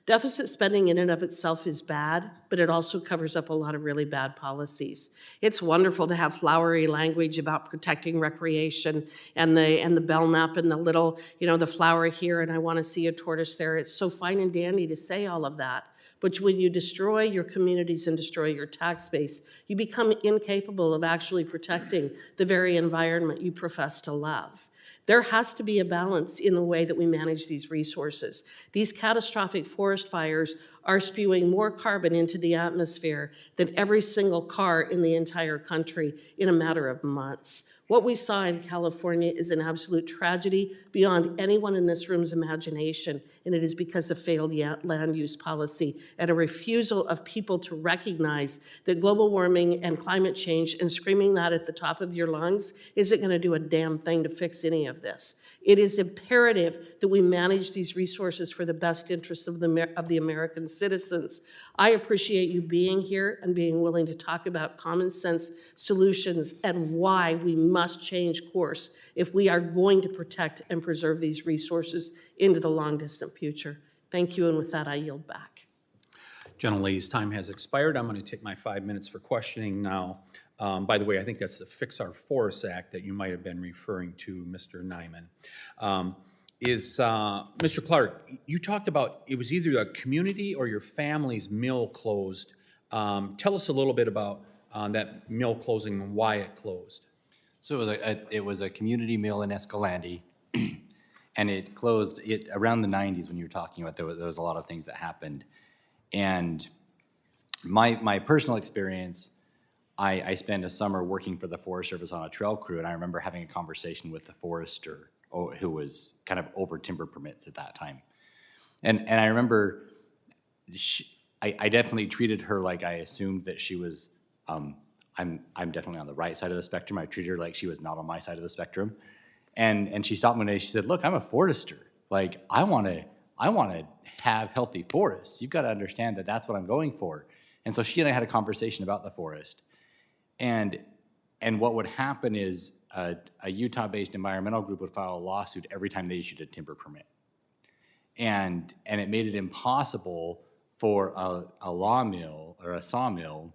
Deficit spending in and of itself is bad, but it also covers up a lot of really bad policies. It's wonderful to have flowery language about protecting recreation and the belknap and the little, the flower here and I want to see a tortoise there. It's so fine and dandy to say all of that. But when you destroy your communities and destroy your tax base, you become incapable of actually protecting the very environment you profess to love. There has to be a balance in the way that we manage these resources. These catastrophic forest fires are spewing more carbon into the atmosphere than every single car in the entire country in a matter of months. What we saw in California is an absolute tragedy beyond anyone in this room's imagination, and it is because of failed land use policy and a refusal of people to recognize that global warming and climate change and screaming that at the top of your lungs isn't going to do a damn thing to fix any of this. It is imperative that we manage these resources for the best interests of the American citizens. I appreciate you being here and being willing to talk about common sense solutions and why we must change course if we are going to protect and preserve these resources into the long distant future. Thank you, and with that I yield back. Gentlelady's time has expired. I'm going to take my 5 minutes for questioning now. By the way, I think that's the Fix Our Forests Act that you might have been referring to, Mr. Neiman. Mr. Clark, you talked about it was either a community or your family's mill closed. Tell us a little bit about that mill closing and why it closed? So it was a community mill in Escalante, and it closed around the 90s when you were talking about there was a lot of things that happened. And my personal experience, I spent a summer working for the Forest Service on a trail crew, and I remember having a conversation with the forester who was kind of over timber permits at that time. And I remember I definitely treated her like I assumed that she was, I'm definitely on the right side of the spectrum. I treated her like she was not on my side of the spectrum. And she stopped me one day, she said, look, I'm a forester. Like, I want to have healthy forests. You've got to understand that that's what I'm going for. And so she and I had a conversation about the forest. And what would happen is a Utah-based environmental group would file a lawsuit every time they issued a timber permit. And it made it impossible for a sawmill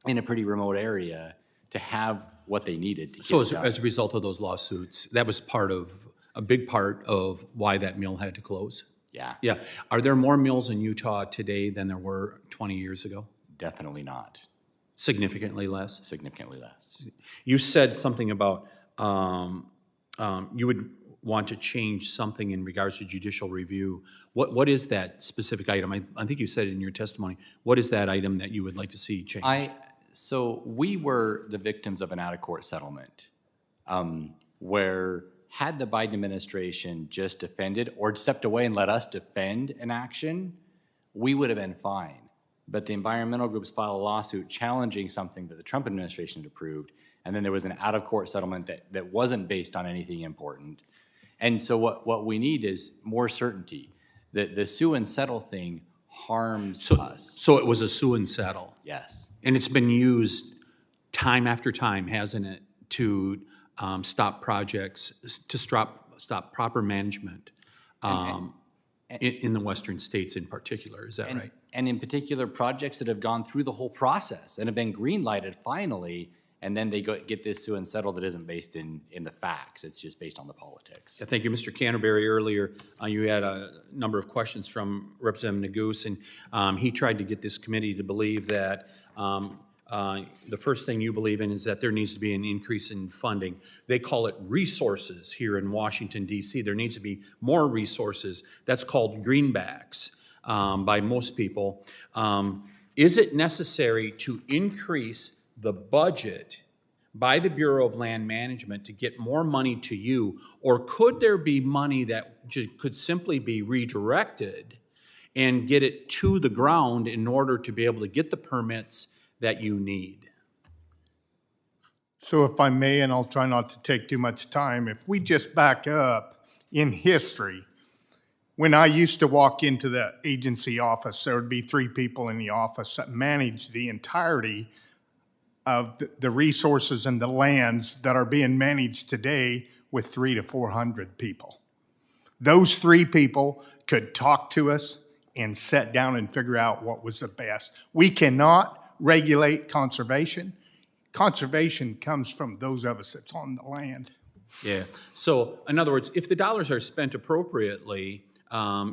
in a pretty remote area to have what they needed to So get it done. as a result of those lawsuits, that was a big part of why that mill had to close? Yeah. Yeah. Are there more mills in Utah today than there were 20 years ago? Definitely not. Significantly less? Significantly less. You said something about you would want to change something in regards to judicial review. What is that specific item? I think you said it in your testimony. What is that item that you would like to see changed? So we were the victims of an out-of-court settlement where had the Biden administration just defended or stepped away and let us defend an action, we would have been fine. But the environmental groups filed a lawsuit challenging something that the Trump administration had approved, and then there was an out-of-court settlement that wasn't based on anything important. And so what we need is more certainty. The sue and settle thing harms us. So it was a sue and settle? Yes. And it's been used time after time, hasn't it, to stop projects, to stop proper management in the western states in particular. Is that right? And in particular, projects that have gone through the whole process and have been green-lighted finally, and then they get this sue and settle that isn't based in the facts. It's just based on the politics. Yeah, thank you, Mr. Canterbury. Earlier, you had a number of questions from Representative Neguse, and he tried to get this committee to believe that the first thing you believe in is that there needs to be an increase in funding. They call it resources here in Washington, D.C. There needs to be more resources. That's called greenbacks by most people. Is it necessary to increase the budget by the Bureau of Land Management to get more money to you, or could there be money that could simply be redirected and get it to the ground in order to be able to get the permits that you need? So if I may, and I'll try not to take too much time, if we just back up in history, when I used to walk into the agency office, there would be 3 people in the office that managed the entirety of the resources and the lands that are being managed today with 300 to 400 people. Those 3 people could talk to us and sit down and figure out what was the best. We cannot regulate conservation. Conservation comes from those of us that's on the land. Yeah. So, in other words, if the dollars are spent appropriately,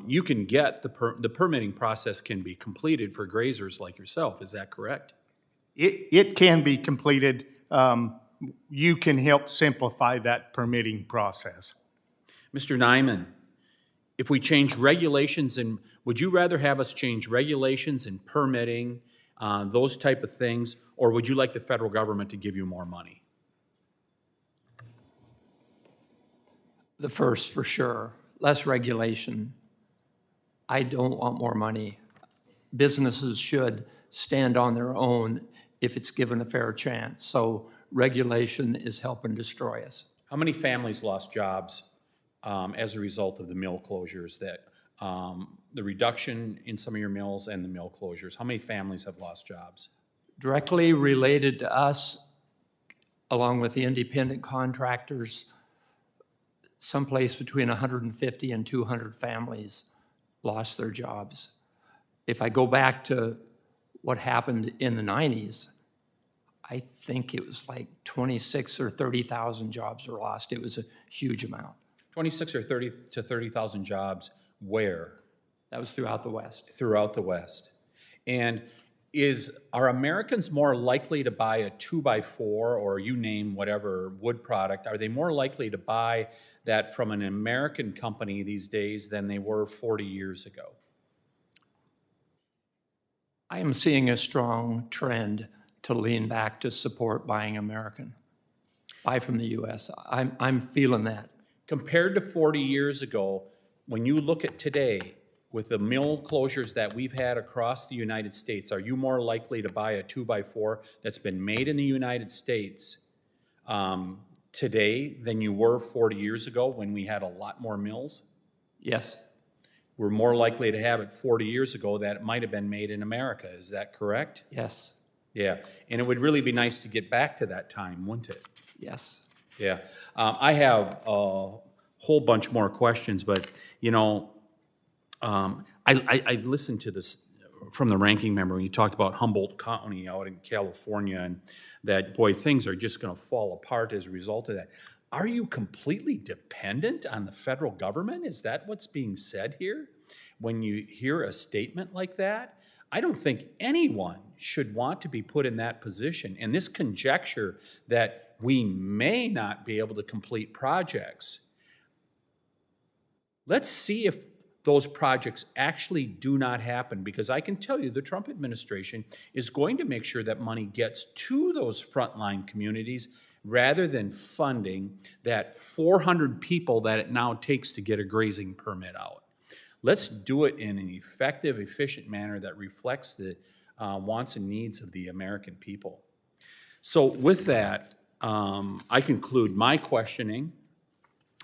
you can get the permitting process can be completed for grazers like yourself. Is that correct? It can be completed. You can help simplify that permitting process. Mr. Neiman, if we change regulations, and would you rather have us change regulations and permitting, those type of things, or would you like the federal government to give you more money? The first, for sure. Less regulation. I don't want more money. Businesses should stand on their own if it's given a fair chance. So regulation is helping destroy us. How many families lost jobs as a result of the mill closures, that the reduction in some of your mills and the mill closures? How many families have lost jobs? Directly related to us, along with the independent contractors, someplace between 150 and 200 families lost their jobs. If I go back to what happened in the 90s, I think it was like 26 or 30,000 jobs were lost. It was a huge amount. 26 or 30 to 30,000 jobs where? That was throughout the West. Throughout the West. And Are Americans more likely to buy a 2x4, or you name whatever wood product, are they more likely to buy that from an American company these days than they were 40 years ago? I am seeing a strong trend to lean back to support buying American. Buy from the U.S. I'm feeling that. Compared to 40 years ago, when you look at today, with the mill closures that we've had across the United States, are you more likely to buy a 2x4 that's been made in the United States today than you were 40 years ago when we had a lot more mills? Yes. We're more likely to have it 40 years ago that it might have been made in America. Is that correct? Yes. Yeah. And it would really be nice to get back to that time, wouldn't it? Yes. Yeah. I have a whole bunch more questions, but, you know, I listened to this from the ranking member when he talked about Humboldt County out in California, and that, boy, things are just going to fall apart as a result of that. Are you completely dependent on the federal government? Is that what's being said here? When you hear a statement like that, I don't think anyone should want to be put in that position. And this conjecture that we may not be able to complete projects, let's see if those projects actually do not happen, because I can tell you the Trump administration is going to make sure that money gets to those frontline communities rather than funding that 400 people that it now takes to get a grazing permit out. Let's do it in an effective, efficient manner that reflects the wants and needs of the American people. So with that, I conclude my questioning,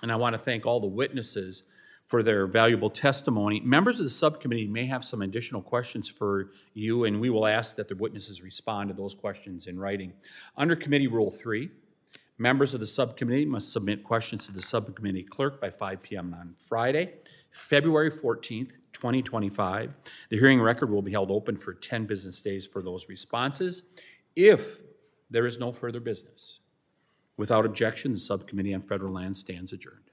and I want to thank all the witnesses for their valuable testimony. Members of the subcommittee may have some additional questions for you, and we will ask that the witnesses respond to those questions in writing. Under Committee Rule 3, members of the subcommittee must submit questions to the subcommittee clerk by 5 p.m. on Friday, February 14th, 2025. The hearing record will be held open for 10 business days for those responses. If there is no further business, without objection, the Subcommittee on Federal Lands stands adjourned.